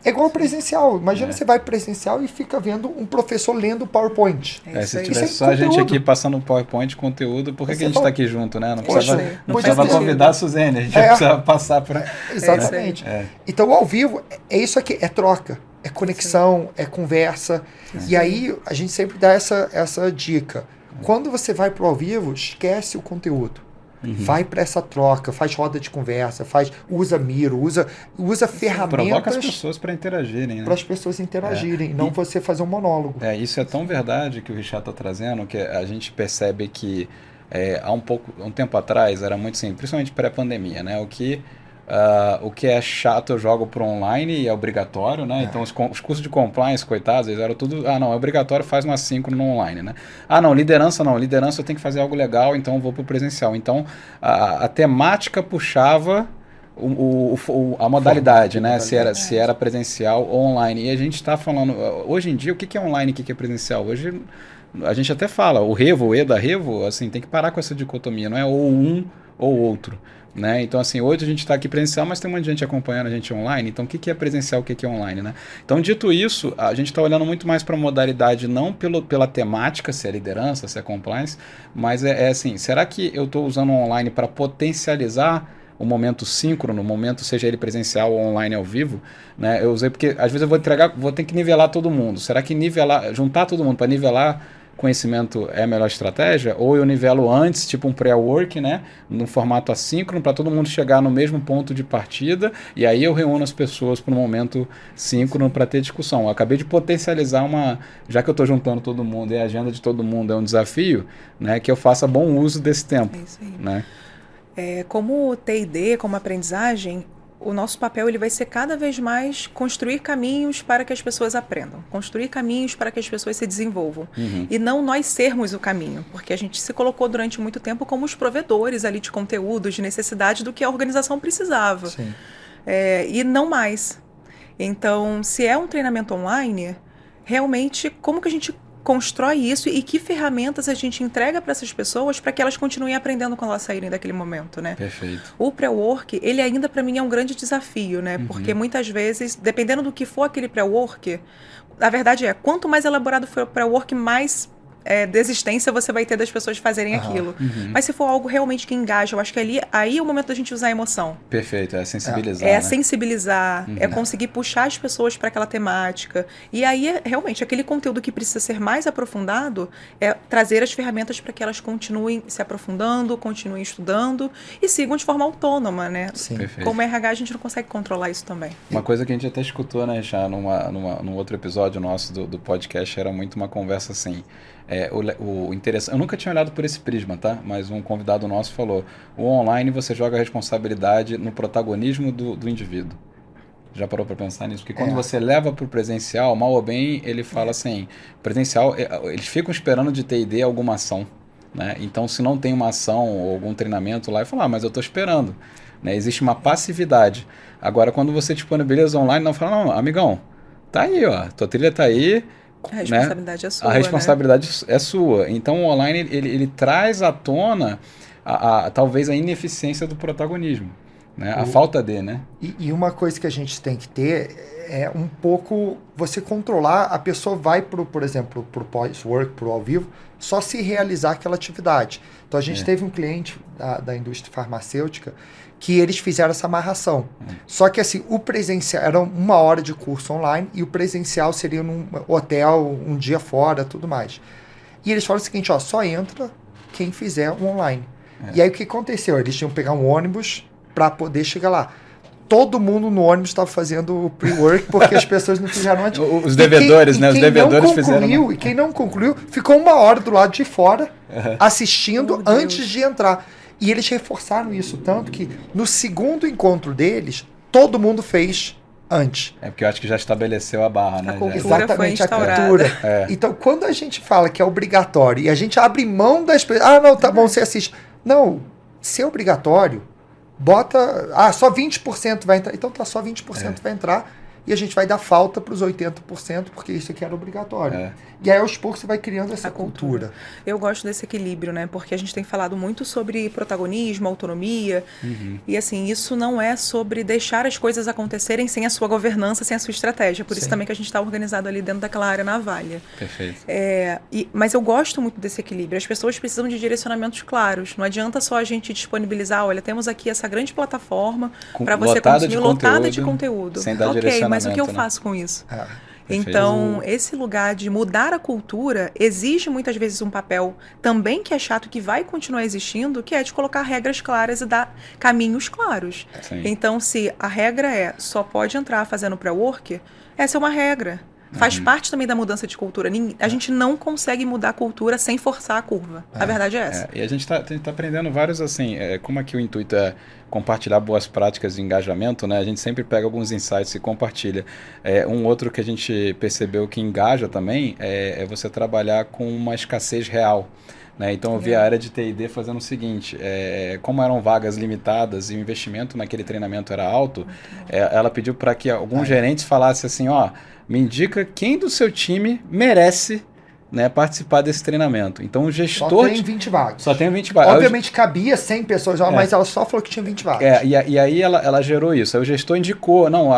É igual presencial. Imagina você vai presencial e fica vendo um professor lendo PowerPoint. Se tivesse só a gente aqui passando um PowerPoint conteúdo, por que a gente está aqui junto, né? Não precisava convidar a Suzene, a gente precisava passar para... Exatamente. Então, ao vivo, é isso aqui, é troca. É conexão, é conversa. E aí, a gente sempre dá essa dica. Quando você vai para o ao vivo, esquece o conteúdo. Vai para essa troca, faz roda de conversa, usa Miro, usa ferramentas... Provoca as pessoas para interagirem, né? Para as pessoas interagirem, não você fazer um monólogo. Isso é tão verdade que o Richard está trazendo, que a gente percebe que há um tempo atrás era muito assim, principalmente pré-pandemia, né? O que O que é chato eu jogo pro online e é obrigatório, né? Então os cursos de compliance, coitados, eles eram tudo, não, é obrigatório, faz um assíncrono no online, né? Não, liderança eu tenho que fazer algo legal, então eu vou pro presencial. Então a temática puxava a modalidade, né? Se era presencial ou online. E a gente está falando, hoje em dia, o que é online e o que é presencial? Hoje a gente até fala, o E da Revo, assim, tem que parar com essa dicotomia, não é ou um ou outro. Né? Então, assim, hoje a gente está aqui presencial, mas tem muita gente acompanhando a gente online. Então, o que é presencial, o que é online, né? Então, dito isso, a gente está olhando muito mais para a modalidade, não pela temática, se é liderança, se é compliance, mas é assim, será que eu estou usando o online para potencializar o momento síncrono, o momento, seja ele presencial ou online ao vivo, né? Eu usei porque, às vezes, eu vou ter que nivelar todo mundo. Será que juntar todo mundo para nivelar conhecimento é a melhor estratégia? Ou eu nivelo antes, tipo um pré-work, né? No formato assíncrono, para todo mundo chegar no mesmo ponto de partida, e aí eu reúno as pessoas para um momento síncrono para ter discussão. Eu acabei de potencializar já que eu estou juntando todo mundo e a agenda de todo mundo é um desafio, né? Que eu faça bom uso desse tempo. É isso aí. Né? Como T&D, como aprendizagem, o nosso papel ele vai ser cada vez mais construir caminhos para que as pessoas aprendam, construir caminhos para que as pessoas se desenvolvam. E não nós sermos o caminho, porque a gente se colocou durante muito tempo como os provedores ali de conteúdos, de necessidade do que a organização precisava. E não mais. Então, se é um treinamento online, realmente, como que a gente constrói isso e que ferramentas a gente entrega para essas pessoas para que elas continuem aprendendo quando elas saírem daquele momento, né? Perfeito. O pré-work, ele ainda para mim é um grande desafio, né? Porque muitas vezes, dependendo do que for aquele pré-work, a verdade é, quanto mais elaborado for o pré-work, mais desistência você vai ter das pessoas fazerem aquilo. Mas se for algo realmente que engaja, eu acho que aí é o momento da gente usar a emoção. Perfeito, é sensibilizar. É sensibilizar, é conseguir puxar as pessoas para aquela temática. E aí, realmente, aquele conteúdo que precisa ser mais aprofundado é trazer as ferramentas para que elas continuem se aprofundando, continuem estudando e sigam de forma autônoma, né? Sim. Como RH, a gente não consegue controlar isso também. Uma coisa que a gente até escutou, né, já num outro episódio nosso do podcast, era muito uma conversa assim. O interessante, eu nunca tinha olhado por esse prisma, tá? Mas um convidado nosso falou: o online você joga a responsabilidade no protagonismo do indivíduo. Já parou para pensar nisso? Porque quando você leva para o presencial, mal ou bem, ele fala assim: presencial, eles ficam esperando de T&D alguma ação, né? Então, se não tem uma ação ou algum treinamento lá, ele fala: mas eu estou esperando, né? Existe uma passividade. Agora, quando você disponibiliza online, não fala: não, amigão, tá aí, ó, tua trilha tá aí. A responsabilidade é sua. A responsabilidade é sua. Então, o online ele traz à tona talvez a ineficiência do protagonismo, né? A falta de, né? E uma coisa que a gente tem que ter é um pouco você controlar. A pessoa vai, por exemplo, para o pós-work, para o ao vivo, só se realizar aquela atividade. Então, a gente teve um cliente da indústria farmacêutica que eles fizeram essa amarração. Só que assim, o presencial era 1 hora de curso online e o presencial seria num hotel, um dia fora, tudo mais. E eles falaram o seguinte, só entra quem fizer o online. E aí o que aconteceu? Eles tinham que pegar um ônibus para poder chegar lá. Todo mundo no ônibus estava fazendo o pre-work porque as pessoas não fizeram antes. Os devedores, né? Os devedores fizeram. E quem não concluiu, ficou 1 hora do lado de fora assistindo antes de entrar. E eles reforçaram isso tanto que no segundo encontro deles, todo mundo fez antes. Porque eu acho que já estabeleceu a barra, né? A cultura Exatamente, foi instaurada. a cultura. Então, quando a gente fala que é obrigatório e a gente abre mão das pessoas... não, tá bom, você assiste. Não, se é obrigatório, bota... só 20% vai entrar. Então, só 20% vai entrar e a gente vai dar falta para os 80%, porque isso aqui era obrigatório. E aí, aos poucos, você vai criando essa cultura. Eu gosto desse equilíbrio, né? Porque a gente tem falado muito sobre protagonismo, autonomia. E, assim, isso não é sobre deixar as coisas acontecerem sem a sua governança, sem a sua estratégia. Por isso também que a gente está organizado ali dentro daquela área navalha. Perfeito. Mas eu gosto muito desse equilíbrio. As pessoas precisam de direcionamentos claros. Não adianta só a gente disponibilizar, olha, temos aqui essa grande plataforma para você consumir, lotada de conteúdo. Sem dar direcionamento, mas o que eu faço com isso? Então, esse lugar de mudar a cultura exige muitas vezes um papel também que é chato, que vai continuar existindo, que é de colocar regras claras e dar caminhos claros. Então, se a regra só pode entrar fazendo pré-work, essa é uma regra. Faz parte também da mudança de cultura. A gente não consegue mudar a cultura sem forçar a curva. A verdade é essa. E a gente tá aprendendo vários, assim, como aqui o intuito é compartilhar boas práticas de engajamento, né? A gente sempre pega alguns insights e compartilha. Um outro que a gente percebeu que engaja também é você trabalhar com uma escassez real. Né? Então eu vi a área de T&D fazendo o seguinte, como eram vagas limitadas e o investimento naquele treinamento era alto, ela pediu para que alguns gerentes falassem assim, me indica quem do seu time merece, né, participar desse treinamento. Então o gestor... Só tem 20 vagas. Só tem 20 vagas. Obviamente cabia 100 pessoas, mas ela só falou que tinha 20 vagas. E aí ela gerou isso. Aí o gestor indicou, não,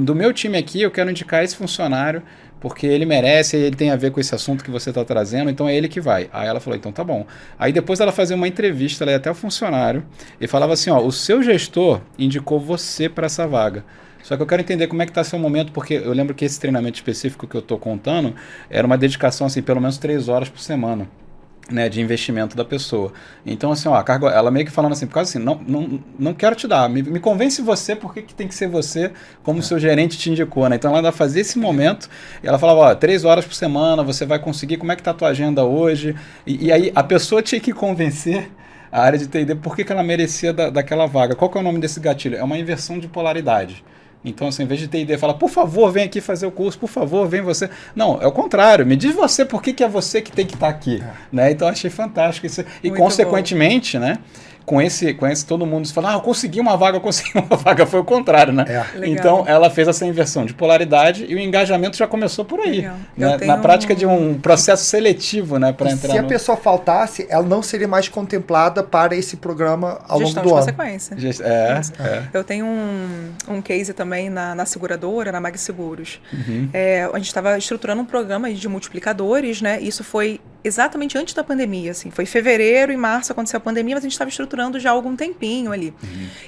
do meu time aqui eu quero indicar esse funcionário porque ele merece, ele tem a ver com esse assunto que você está trazendo, então é ele que vai. Aí ela falou, então tá bom. Aí depois ela fazia uma entrevista, ela ia até o funcionário e falava assim, o seu gestor indicou você para essa vaga. Só que eu quero entender como é que está seu momento, porque eu lembro que esse treinamento específico que eu estou contando era uma dedicação, assim, pelo menos 3 horas por semana, né, de investimento da pessoa. Então, assim, a carga, ela meio que falando assim, por causa assim, não quero te dar, me convence você, porque que tem que ser você, como o seu gerente te indicou, né? Então, ela ainda fazia esse momento, e ela falava, 3 horas por semana, você vai conseguir, como é que está a tua agenda hoje? E aí, a pessoa tinha que convencer a área de T&D por que ela merecia daquela vaga. Qual que é o nome desse gatilho? É uma inversão de polaridade. Então, assim, em vez de ter ideia, fala, por favor, vem aqui fazer o curso, por favor, vem você. Não, é o contrário. Me diz você por que é você que tem que estar aqui. Né? Então, achei fantástico isso. E, muito consequentemente, bom. Né? Com esse todo mundo fala, eu consegui uma vaga, foi o contrário, né? Então, ela fez essa inversão de polaridade e o engajamento já começou por aí. Né? Na prática de um processo seletivo, né? Para entrar. Se a pessoa faltasse, ela não seria mais contemplada para esse programa ao longo do ano. Consequência. Eu tenho um case também na seguradora, na Mag Seguros. A gente estava estruturando um programa de multiplicadores, né? Isso foi exatamente antes da pandemia, assim. Foi em fevereiro e março aconteceu a pandemia, mas a gente estava estruturando já há algum tempinho ali.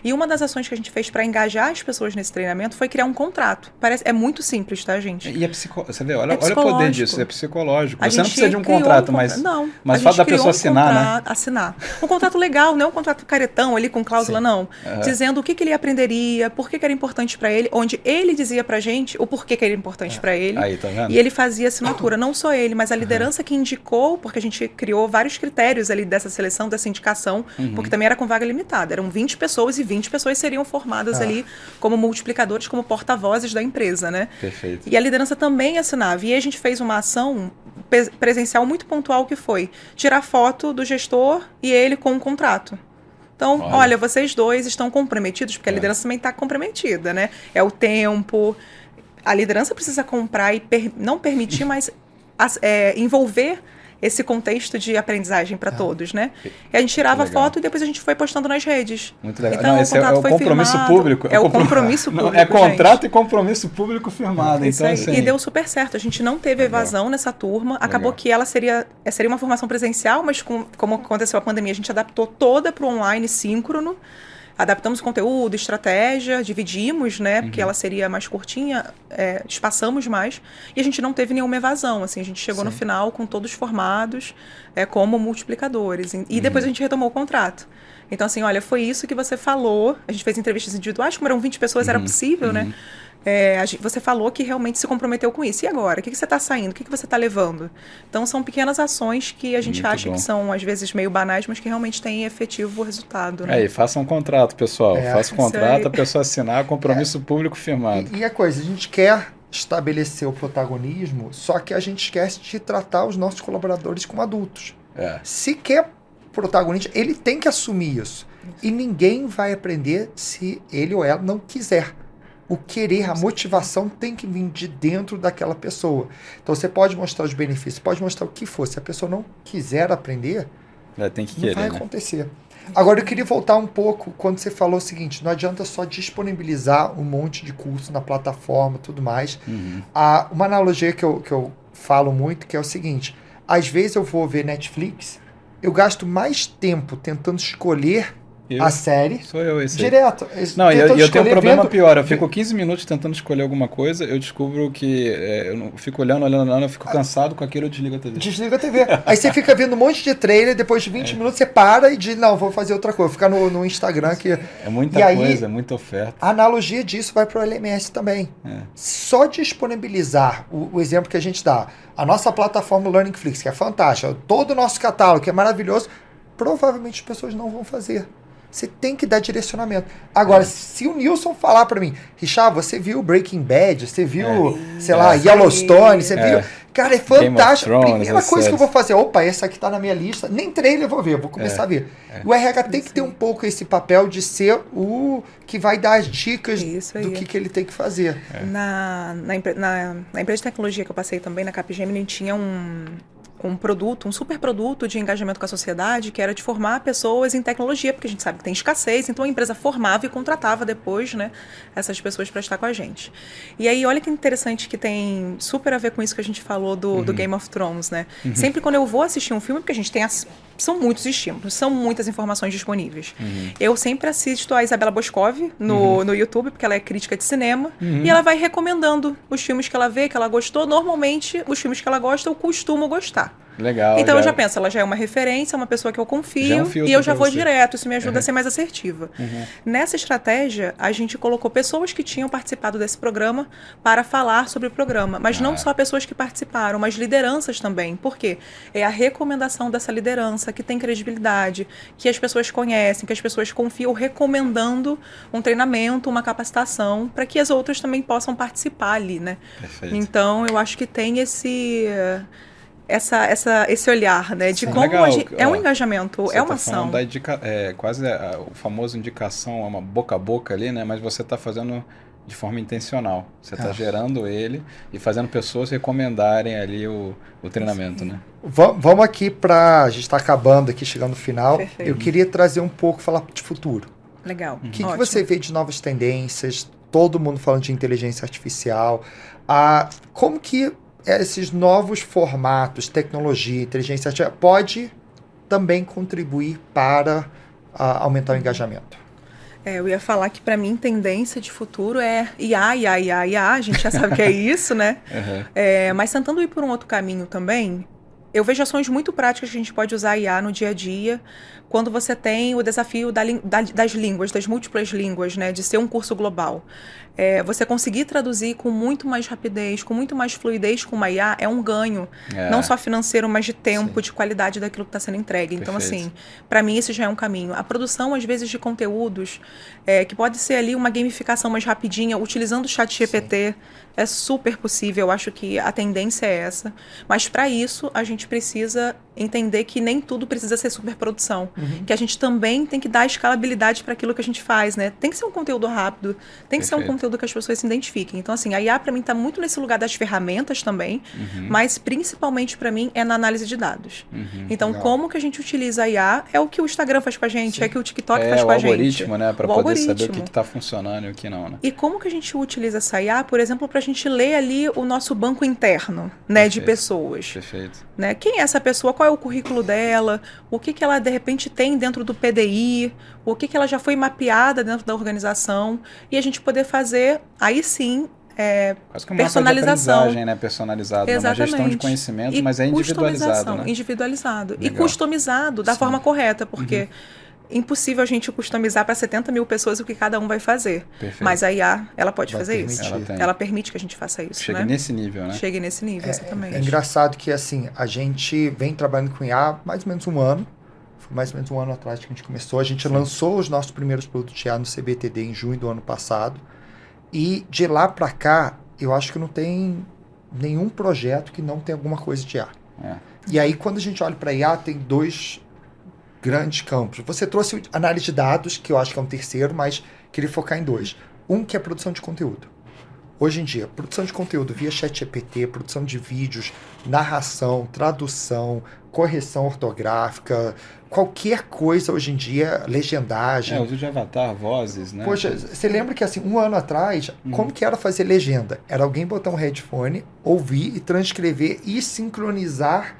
E uma das ações que a gente fez para engajar as pessoas nesse treinamento foi criar um contrato. É muito simples, tá, gente? E você vê, olha o poder disso, é psicológico. Você não precisa de um contrato, mas o fato da pessoa assinar, né? Assinar. Um contrato legal, não é um contrato caretão ali com cláusula, não. Dizendo o que ele aprenderia, por que era importante para ele, onde ele dizia pra gente o porquê que era importante para ele. Aí, tá vendo? E ele fazia assinatura, não só ele, mas a liderança que indicou, porque a gente criou vários critérios ali dessa seleção, dessa indicação, porque também era com vaga limitada. Eram 20 pessoas e 20 pessoas seriam formadas ali como multiplicadores, como porta-vozes da empresa, né? Perfeito. E a liderança também assinava. E aí a gente fez uma ação presencial muito pontual que foi tirar foto do gestor e ele com um contrato. Então, olha, vocês dois estão comprometidos, porque a liderança também está comprometida, né? É o tempo. A liderança precisa comprar e não permitir, mas envolver esse contexto de aprendizagem para todos, né? E a gente tirava foto e depois a gente foi postando nas redes. Muito legal. Então, esse é o compromisso firmado, público. É o compromisso público, é contrato e compromisso público firmado. Então, assim, e deu super certo. A gente não teve evasão nessa turma. Acabou que ela seria uma formação presencial, mas como aconteceu a pandemia, a gente adaptou toda para o online síncrono. Adaptamos o conteúdo, estratégia, dividimos, né? Porque ela seria mais curtinha, espaçamos mais. E a gente não teve nenhuma evasão, assim. A gente chegou no final com todos formados como multiplicadores. E depois a gente retomou o contrato. Então, assim, olha, foi isso que você falou. A gente fez entrevistas individuais, como eram 20 pessoas, era possível, né? Você falou que realmente se comprometeu com isso. E agora? O que você está saindo? O que você está levando? Então, são pequenas ações que a gente acha que são, às vezes, meio banais, mas que realmente têm efetivo resultado. Né? E faça um contrato, pessoal. Faça um contrato, a pessoa assinar, compromisso público firmado. E a coisa, a gente quer estabelecer o protagonismo, só que a gente esquece de tratar os nossos colaboradores como adultos. Se quer protagonista, ele tem que assumir isso. E ninguém vai aprender se ele ou ela não quiser. O querer, a motivação tem que vir de dentro daquela pessoa. Então você pode mostrar os benefícios, pode mostrar o que for. Se a pessoa não quiser aprender, tem que querer, não vai acontecer. Agora eu queria voltar um pouco quando você falou o seguinte, não adianta só disponibilizar um monte de curso na plataforma e tudo mais. Uma analogia que eu falo muito, que é o seguinte, às vezes eu vou ver Netflix, eu gasto mais tempo tentando escolher a série. Sou eu esse aí. Direto. Não, e eu tenho um escolher problema vendo- pior. Eu fico 15 minutos tentando escolher alguma coisa, eu descubro que eu não, fico olhando, eu fico cansado com aquilo, eu desligo a TV. Desliga a TV. Aí você fica vendo um monte de trailer, depois de 20 minutos você para e diz, não, vou fazer outra coisa. Ficar no Instagram que... É muita E aí, coisa, é muita oferta. A analogia disso vai para o LMS também. Só disponibilizar o exemplo que a gente dá, a nossa plataforma LearningFlix, que é fantástica, todo o nosso catálogo, que é maravilhoso, provavelmente as pessoas não vão fazer. Você tem que dar direcionamento. Agora, se o Nilson falar para mim, Richard, você viu Breaking Bad, você viu, sei lá, Yellowstone, você viu... Cara, é fantástico. Thrones, Primeira coisa que eu vou fazer, opa, essa aqui tá na minha lista, nem trailer eu vou ver, eu vou começar a ver. O RH tem que ter um pouco esse papel de ser o que vai dar as dicas do que ele tem que fazer. Na empresa de tecnologia que eu passei também, na Capgemini, tinha um super produto de engajamento com a sociedade, que era de formar pessoas em tecnologia, porque a gente sabe que tem escassez, então a empresa formava e contratava depois, né, essas pessoas para estar com a gente. E aí, olha que interessante que tem super a ver com isso que a gente falou do Game of Thrones, né? Sempre quando eu vou assistir um filme, porque a gente tem são muitos estímulos, são muitas informações disponíveis. Eu sempre assisto a Isabela Boscov no YouTube, porque ela é crítica de cinema, e ela vai recomendando os filmes que ela vê, que ela gostou. Normalmente, os filmes que ela gosta, eu costumo gostar. Legal. Então eu já penso, ela já é uma referência, uma pessoa que eu confio, e eu já vou direto, isso me ajuda a ser mais assertiva. Nessa estratégia, a gente colocou pessoas que tinham participado desse programa para falar sobre o programa, mas não só pessoas que participaram, mas lideranças também. Por quê? É a recomendação dessa liderança que tem credibilidade, que as pessoas conhecem, que as pessoas confiam, recomendando um treinamento, uma capacitação, para que as outras também possam participar ali, né? Perfeito. Então, eu acho que tem esse olhar, né? De como legal, é um engajamento, é uma ação. Quase o famoso indicação, é uma boca a boca ali, né? Mas você está fazendo de forma intencional. Você está gerando ele e fazendo pessoas recomendarem ali o treinamento, né? Vamos aqui a gente está acabando aqui, chegando no final. Perfeito. Eu queria trazer um pouco, falar de futuro. Legal. O que você vê de novas tendências? Todo mundo falando de inteligência artificial. Como que esses novos formatos, tecnologia, inteligência artificial, pode também contribuir para aumentar o engajamento? Eu ia falar que, para mim, tendência de futuro é IA, a gente já sabe que é isso, né? Mas tentando ir por um outro caminho também, eu vejo ações muito práticas que a gente pode usar a IA no dia a dia, quando você tem o desafio das línguas, das múltiplas línguas, né, de ser um curso global. Você conseguir traduzir com muito mais rapidez, com muito mais fluidez com uma IA é um ganho, não só financeiro, mas de tempo, de qualidade daquilo que está sendo entregue. Então, assim, para mim esse já é um caminho. A produção, às vezes, de conteúdos, que pode ser ali uma gamificação mais rapidinha, utilizando o chat GPT, é super possível, eu acho que a tendência é essa. Mas para isso, a gente precisa entender que nem tudo precisa ser superprodução. Que a gente também tem que dar escalabilidade para aquilo que a gente faz, né? Tem que ser um conteúdo rápido, tem que ser um conteúdo que as pessoas se identifiquem. Então, assim, a IA para mim está muito nesse lugar das ferramentas também, mas principalmente para mim é na análise de dados. Então, como que a gente utiliza a IA é o que o Instagram faz com a gente, é o que o TikTok faz com a gente. O algoritmo, né? Para poder saber o que está funcionando e o que não, né? E como que a gente utiliza essa IA, por exemplo, para a gente ler ali o nosso banco interno, né, de pessoas. Perfeito. Né? Quem é essa pessoa? Qual é o currículo dela? O que ela, de repente, tem dentro do PDI? O que ela já foi mapeada dentro da organização? E a gente poder fazer, aí sim, quase que uma personalização, né? Personalizado, uma gestão de conhecimento, mas é individualizado, né? Individualizado. Legal. E customizado da forma correta, porque impossível a gente customizar para 70 mil pessoas o que cada um vai fazer. Perfeito. Mas a IA, ela pode fazer isso. Ela permite que a gente faça isso. Chegue nesse nível, né? Chegue nesse nível, exatamente. É engraçado que, assim, a gente vem trabalhando com IA mais ou menos um ano. Foi mais ou menos um ano atrás que a gente começou. A gente lançou os nossos primeiros produtos de IA no CBTD em junho do ano passado. E de lá para cá, eu acho que não tem nenhum projeto que não tem alguma coisa de IA. E aí, quando a gente olha para IA, tem dois grandes campos. Você trouxe análise de dados, que eu acho que é um terceiro, mas queria focar em dois. Um que é produção de conteúdo. Hoje em dia, produção de conteúdo via ChatGPT, produção de vídeos, narração, tradução, correção ortográfica, qualquer coisa hoje em dia, legendagem. Uso de avatar, vozes, né? Poxa, você lembra que assim, um ano atrás, como que era fazer legenda? Era alguém botar um headphone, ouvir e transcrever e sincronizar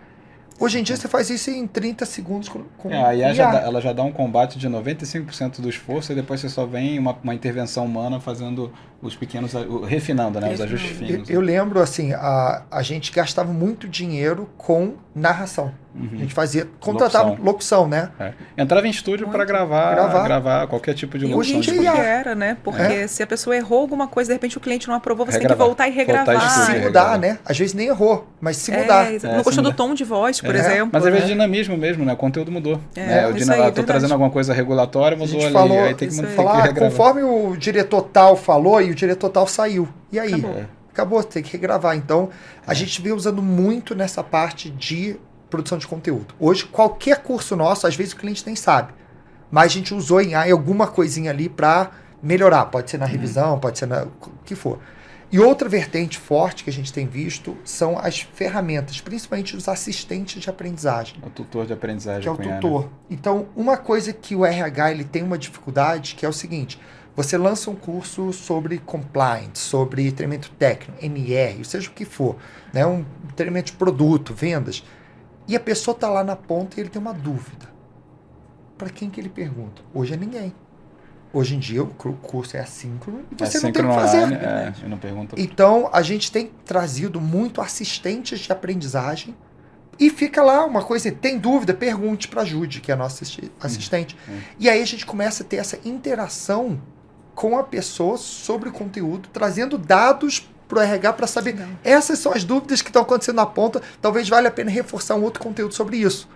Hoje em dia você faz isso em 30 segundos com A IA IA. ela já dá um combate de 95% do esforço e depois você só vem uma intervenção humana fazendo os pequenos, refinando, né, os ajustes finos. Eu lembro, assim, a gente gastava muito dinheiro com narração. A gente contratava locução, né? Entrava em estúdio para gravar qualquer tipo de E locução. hoje em dia era, né? Porque se a pessoa errou alguma coisa, de repente o cliente não aprovou, você tem que voltar e regravar. Se mudar, né? Às vezes nem errou, mas se mudar. Não gostou do tom de voz, por exemplo. Mas às vezes dinamismo mesmo, né? O conteúdo mudou. Tô trazendo alguma coisa regulatória, mudou ali. Falou, aí tem que falar conforme o diretor tal falou e o diretor tal saiu. E aí? Acabou, tem que regravar. Então, a gente vem usando muito nessa parte de produção de conteúdo. Hoje, qualquer curso nosso, às vezes o cliente nem sabe. Mas a gente usou em alguma coisinha ali para melhorar. Pode ser na revisão, pode ser o que for. E outra vertente forte que a gente tem visto são as ferramentas, principalmente os assistentes de aprendizagem. O tutor de aprendizagem. Que é o tutor. Então, uma coisa que o RH ele tem uma dificuldade, que é o seguinte: você lança um curso sobre compliance, sobre treinamento técnico, MR, seja o que for, né? Um treinamento de produto, vendas, e a pessoa está lá na ponta e ele tem uma dúvida. Para quem que ele pergunta? Hoje é ninguém. Hoje em dia o curso é assíncrono e você não tem o que fazer. Eu não pergunto. Então, a gente tem trazido muito assistentes de aprendizagem e fica lá uma coisa, tem dúvida, pergunte para a Jude, que é a nossa assistente. E aí a gente começa a ter essa interação com a pessoa sobre o conteúdo, trazendo dados para o RH para saber, essas são as dúvidas que estão acontecendo na ponta, talvez valha a pena reforçar um outro conteúdo sobre isso.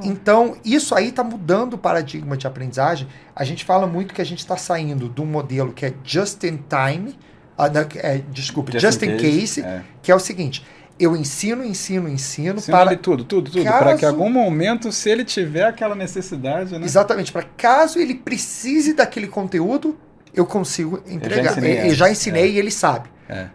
Então, isso aí está mudando o paradigma de aprendizagem. A gente fala muito que a gente está saindo de um modelo que é just in time, just in case, que é o seguinte: eu ensino para tudo, para que em algum momento, se ele tiver aquela necessidade, né? Exatamente, para caso ele precise daquele conteúdo, eu consigo entregar. Eu já ensinei e ele sabe.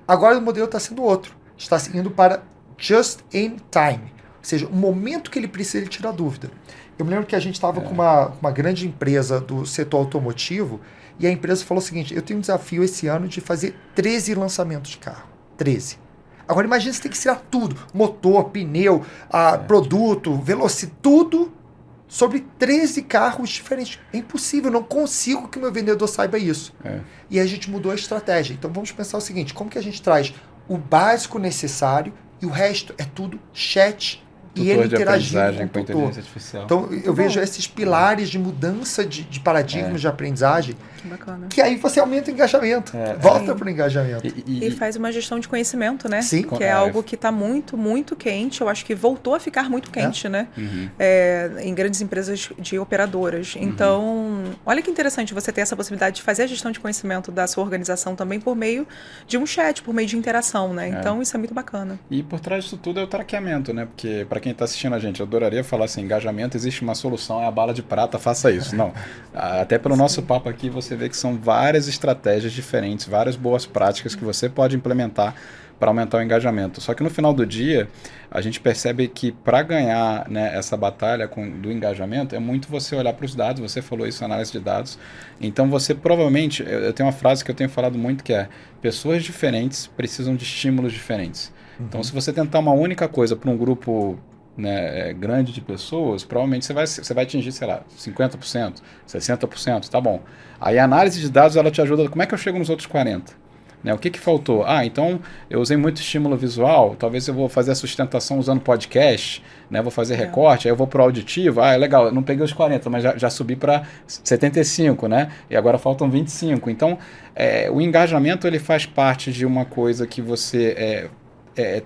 Agora o modelo está sendo outro. Está indo para just in time. Ou seja, o momento que ele precisa, ele tira a dúvida. Eu me lembro que a gente estava com uma grande empresa do setor automotivo e a empresa falou o seguinte: eu tenho um desafio esse ano de fazer 13 lançamentos de carro. 13. Agora imagina, você tem que ensinar tudo. Motor, pneu, produto, velocidade, tudo sobre 13 carros diferentes. É impossível, eu não consigo que o meu vendedor saiba isso. E a gente mudou a estratégia. Então vamos pensar o seguinte: como que a gente traz o básico necessário e o resto é tudo chat e ele interagindo com o tutor. Então eu vejo esses pilares de mudança de paradigmas de aprendizagem, que bacana. Que aí você aumenta o engajamento, volta para o engajamento. E faz uma gestão de conhecimento, né? Sim. Que é algo que está muito, muito quente. Eu acho que voltou a ficar muito quente, né? Em grandes empresas de operadoras. Então, olha que interessante você ter essa possibilidade de fazer a gestão de conhecimento da sua organização também por meio de um chat, por meio de interação, né? Então, isso é muito bacana. E por trás disso tudo é o traqueamento, né? Porque para quem está assistindo a gente, eu adoraria falar assim: engajamento, existe uma solução, é a bala de prata, faça isso. Não. Até pelo nosso papo aqui, você vê que são várias estratégias diferentes, várias boas práticas que você pode implementar para aumentar o engajamento. Só que no final do dia, a gente percebe que para ganhar, né, essa batalha do engajamento, é muito você olhar para os dados. Você falou isso, análise de dados. Então você provavelmente, eu tenho uma frase que eu tenho falado muito que é: pessoas diferentes precisam de estímulos diferentes. Então se você tentar uma única coisa para um grupo, né, grande de pessoas, provavelmente você vai atingir, sei lá, 50%, 60%, tá bom. Aí a análise de dados, ela te ajuda, como é que eu chego nos outros 40%? Né, o que faltou? Então eu usei muito estímulo visual, talvez eu vou fazer a sustentação usando podcast, né, vou fazer recorte, aí eu vou para o auditivo, legal, eu não peguei os 40, mas já subi para 75, né, e agora faltam 25. Então o engajamento, ele faz parte de uma coisa que você...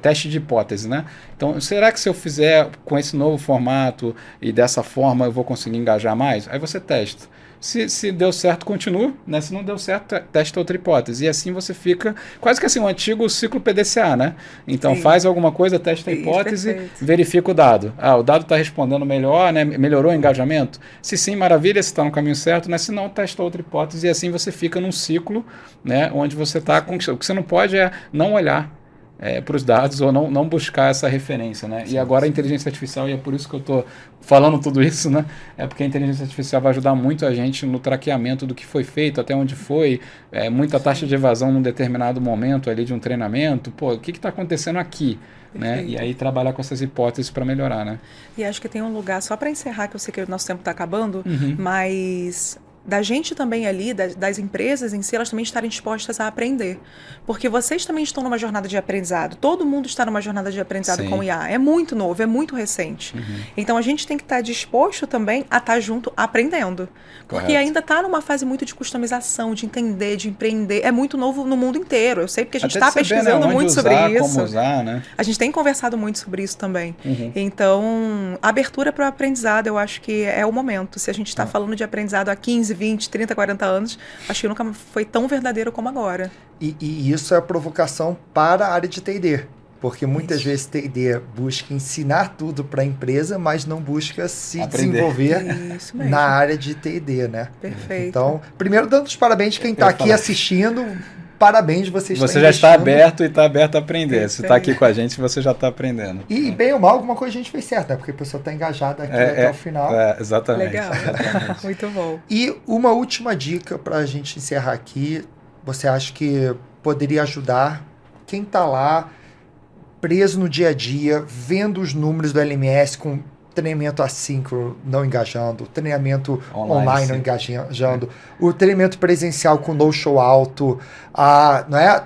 teste de hipótese, né? Então, será que se eu fizer com esse novo formato e dessa forma eu vou conseguir engajar mais? Aí você testa. Se deu certo, continua, né? Se não deu certo, testa outra hipótese. E assim você fica, quase que assim, um antigo ciclo PDCA, né? Então, faz alguma coisa, testa a hipótese, verifica o dado. O dado está respondendo melhor, né? Melhorou o engajamento? Se sim, maravilha, se está no caminho certo, né? Se não, testa outra hipótese. E assim você fica num ciclo, né? Onde você está com... O que você não pode é não olhar. para os dados ou não buscar essa referência, né? E agora a inteligência artificial, e é por isso que eu estou falando tudo isso, né? É porque a inteligência artificial vai ajudar muito a gente no traqueamento do que foi feito, até onde foi, muita taxa de evasão num determinado momento ali de um treinamento. Pô, o que está acontecendo aqui? Né? E aí trabalhar com essas hipóteses para melhorar, né? E acho que tem um lugar, só para encerrar, que eu sei que o nosso tempo está acabando, mas da gente também ali, das empresas em si, elas também estarem dispostas a aprender. Porque vocês também estão numa jornada de aprendizado. Todo mundo está numa jornada de aprendizado com o IA. É muito novo, é muito recente. Então a gente tem que estar disposto também a estar junto aprendendo. Porque ainda está numa fase muito de customização, de entender, de empreender. É muito novo no mundo inteiro. Eu sei porque a gente está pesquisando muito sobre isso. Como usar, né? A gente tem conversado muito sobre isso também. Então, abertura para o aprendizado, eu acho que é o momento. Se a gente está falando de aprendizado há 15, 20, 30, 40 anos, acho que nunca foi tão verdadeiro como agora. E isso é a provocação para a área de T&D, porque muitas vezes T&D busca ensinar tudo para a empresa, mas não busca se desenvolver na área de T&D, né? Perfeito. Então, primeiro dando os parabéns quem está aqui assistindo. Parabéns, você já está aberto e está aberto a aprender. Se está aqui com a gente, você já está aprendendo. E bem ou mal, alguma coisa a gente fez certo, né? Porque a pessoa está engajada aqui até o final. Exatamente. Legal. Exatamente. Muito bom. E uma última dica para a gente encerrar aqui. Você acha que poderia ajudar quem está lá preso no dia a dia, vendo os números do LMS com treinamento assíncrono não engajando, treinamento online não engajando, o treinamento presencial com no-show alto, não é?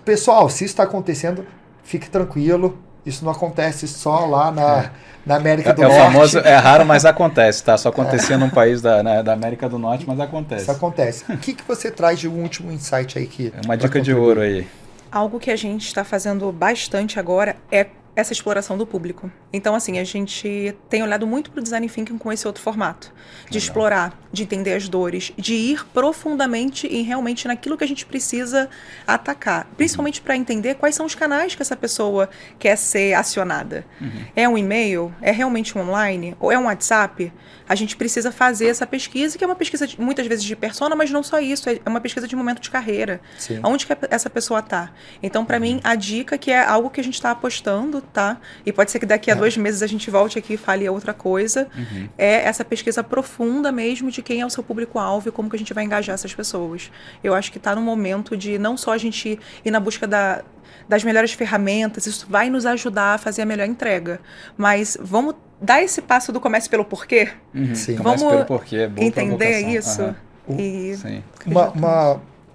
Pessoal, se isso está acontecendo, fique tranquilo, isso não acontece só lá na América do Norte. É o famoso, é raro, mas acontece, tá? Só acontecia num país da América do Norte, mas acontece. Isso acontece. O que você traz de um último insight aí que... Uma dica de ouro aí. Algo que a gente está fazendo bastante agora é essa exploração do público. Então, assim, a gente tem olhado muito para o design thinking com esse outro formato. De explorar, de entender as dores, de ir profundamente e realmente naquilo que a gente precisa atacar. Principalmente para entender quais são os canais que essa pessoa quer ser acionada. É um e-mail? É realmente um online? Ou é um WhatsApp? A gente precisa fazer essa pesquisa, que é uma pesquisa muitas vezes de persona, mas não só isso, é uma pesquisa de momento de carreira. Sim. Onde que essa pessoa está? Então, para mim, a dica, que é algo que a gente está apostando, tá? E pode ser que daqui a 2 meses a gente volte aqui e fale outra coisa, é essa pesquisa profunda mesmo de quem é o seu público-alvo e como que a gente vai engajar essas pessoas. Eu acho que está no momento de não só a gente ir na busca das melhores ferramentas, isso vai nos ajudar a fazer a melhor entrega, mas vamos dar esse passo do comece pelo porquê? Sim. Vamos pelo porquê, boa entender provocação. isso? E Sim.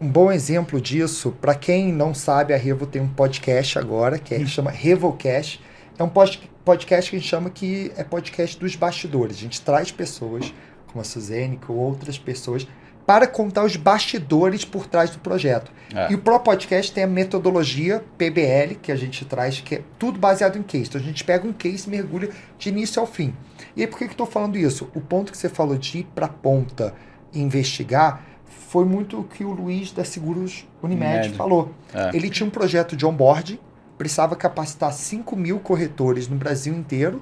Um bom exemplo disso, para quem não sabe, a Revo tem um podcast agora, que chama RevoCast. É um podcast que a gente chama que é podcast dos bastidores. A gente traz pessoas, como a Suzane, com outras pessoas, para contar os bastidores por trás do projeto. E o próprio podcast tem a metodologia PBL, que a gente traz, que é tudo baseado em case. Então a gente pega um case e mergulha de início ao fim. E aí por que eu estou falando isso? O ponto que você falou de ir para a ponta e investigar foi muito o que o Luiz da Seguros Unimed falou. Ele tinha um projeto de onboarding, precisava capacitar 5.000 corretores no Brasil inteiro,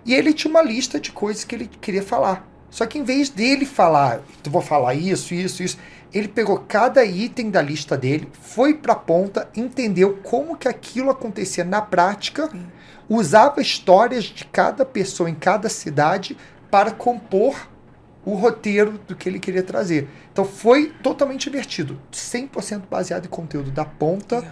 e ele tinha uma lista de coisas que ele queria falar. Só que em vez dele falar, vou falar isso, ele pegou cada item da lista dele, foi para a ponta, entendeu como que aquilo acontecia na prática, usava histórias de cada pessoa em cada cidade para compor o roteiro do que ele queria trazer. Então foi totalmente invertido, 100% baseado em conteúdo da ponta,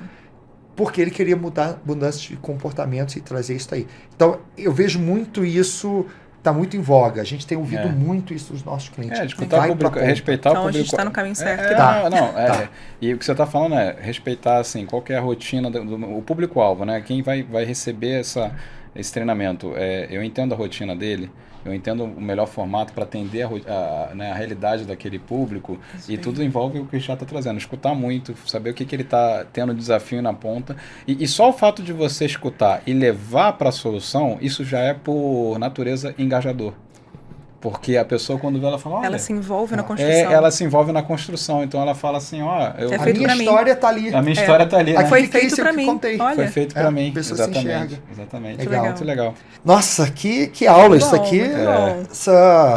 porque ele queria mudar mudanças de comportamentos e trazer isso aí. Então eu vejo muito isso, está muito em voga. A gente tem ouvido muito isso dos nossos clientes. Escutar o público, respeitar o público. Então a gente está no caminho certo. E o que você está falando é respeitar assim, qual que é a rotina do público-alvo, né? Quem vai receber esse treinamento. Eu entendo a rotina dele, eu entendo o melhor formato para atender a realidade daquele público. E tudo envolve o que o já está trazendo. Escutar muito, saber o que ele está tendo desafio na ponta. E só o fato de você escutar e levar para a solução, isso já é por natureza engajador. Porque a pessoa, quando vê, ela fala, olha... Ela se envolve na construção. ela se envolve na construção. Então, ela fala assim, ó... É A feito minha pra mim. história tá ali. A minha história tá ali, né? Foi Aquilo que feito isso pra eu mim. contei. Olha. Foi feito pra mim. A pessoa se Exatamente. enxerga. Exatamente. Legal. Muito legal. Nossa, que aula Muito isso bom, aqui. muito bom.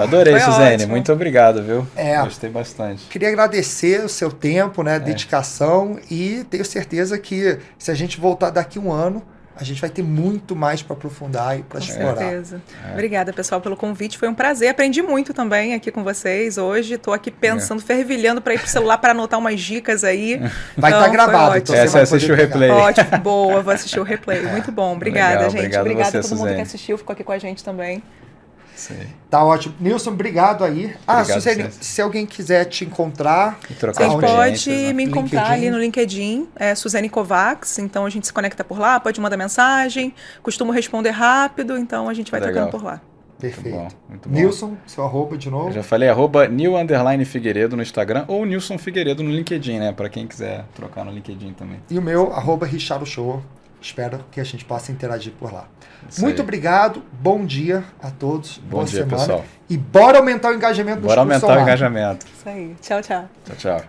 Adorei, Foi Suzane. ótimo. Muito obrigado, viu? É. Gostei bastante. Queria agradecer o seu tempo, né, dedicação, e tenho certeza que se a gente voltar daqui um ano, a gente vai ter muito mais para aprofundar e para Com explorar. certeza. Obrigada, pessoal, pelo convite. Foi um prazer. Aprendi muito também aqui com vocês hoje. Estou aqui pensando, fervilhando para ir pro celular para anotar umas dicas aí. Vai estar Então, gravado. foi Então ótimo. Você vai assiste poder o pegar. replay. Ótimo, boa. Vou assistir o replay. Muito bom. Obrigada, Legal, gente. obrigado Obrigada você, a todo mundo Suzane. que assistiu, ficou aqui com a gente também. Sei. Tá ótimo. Nilson, obrigado aí. Obrigado, Suzane, César. se alguém quiser te encontrar, E trocar Vocês Aonde? podem me encontrar LinkedIn. ali no LinkedIn, Suzane Kovacs, então a gente se conecta por lá, pode mandar mensagem, costumo responder rápido, então a gente vai Legal. trocando por lá. perfeito. Muito bom. Nilson, seu arroba de novo. Eu já falei, @Nil_Figueiredo no Instagram ou Nilson Figueiredo no LinkedIn, né? Pra quem quiser trocar no LinkedIn também. E o meu, @Richardo Show. Espero que a gente possa interagir por lá. Isso Muito aí. obrigado, bom dia a todos. Bom boa dia, semana. pessoal. E bora aumentar o engajamento dos Bora cursos aumentar o online. engajamento. Isso aí. Tchau, tchau. Tchau, tchau.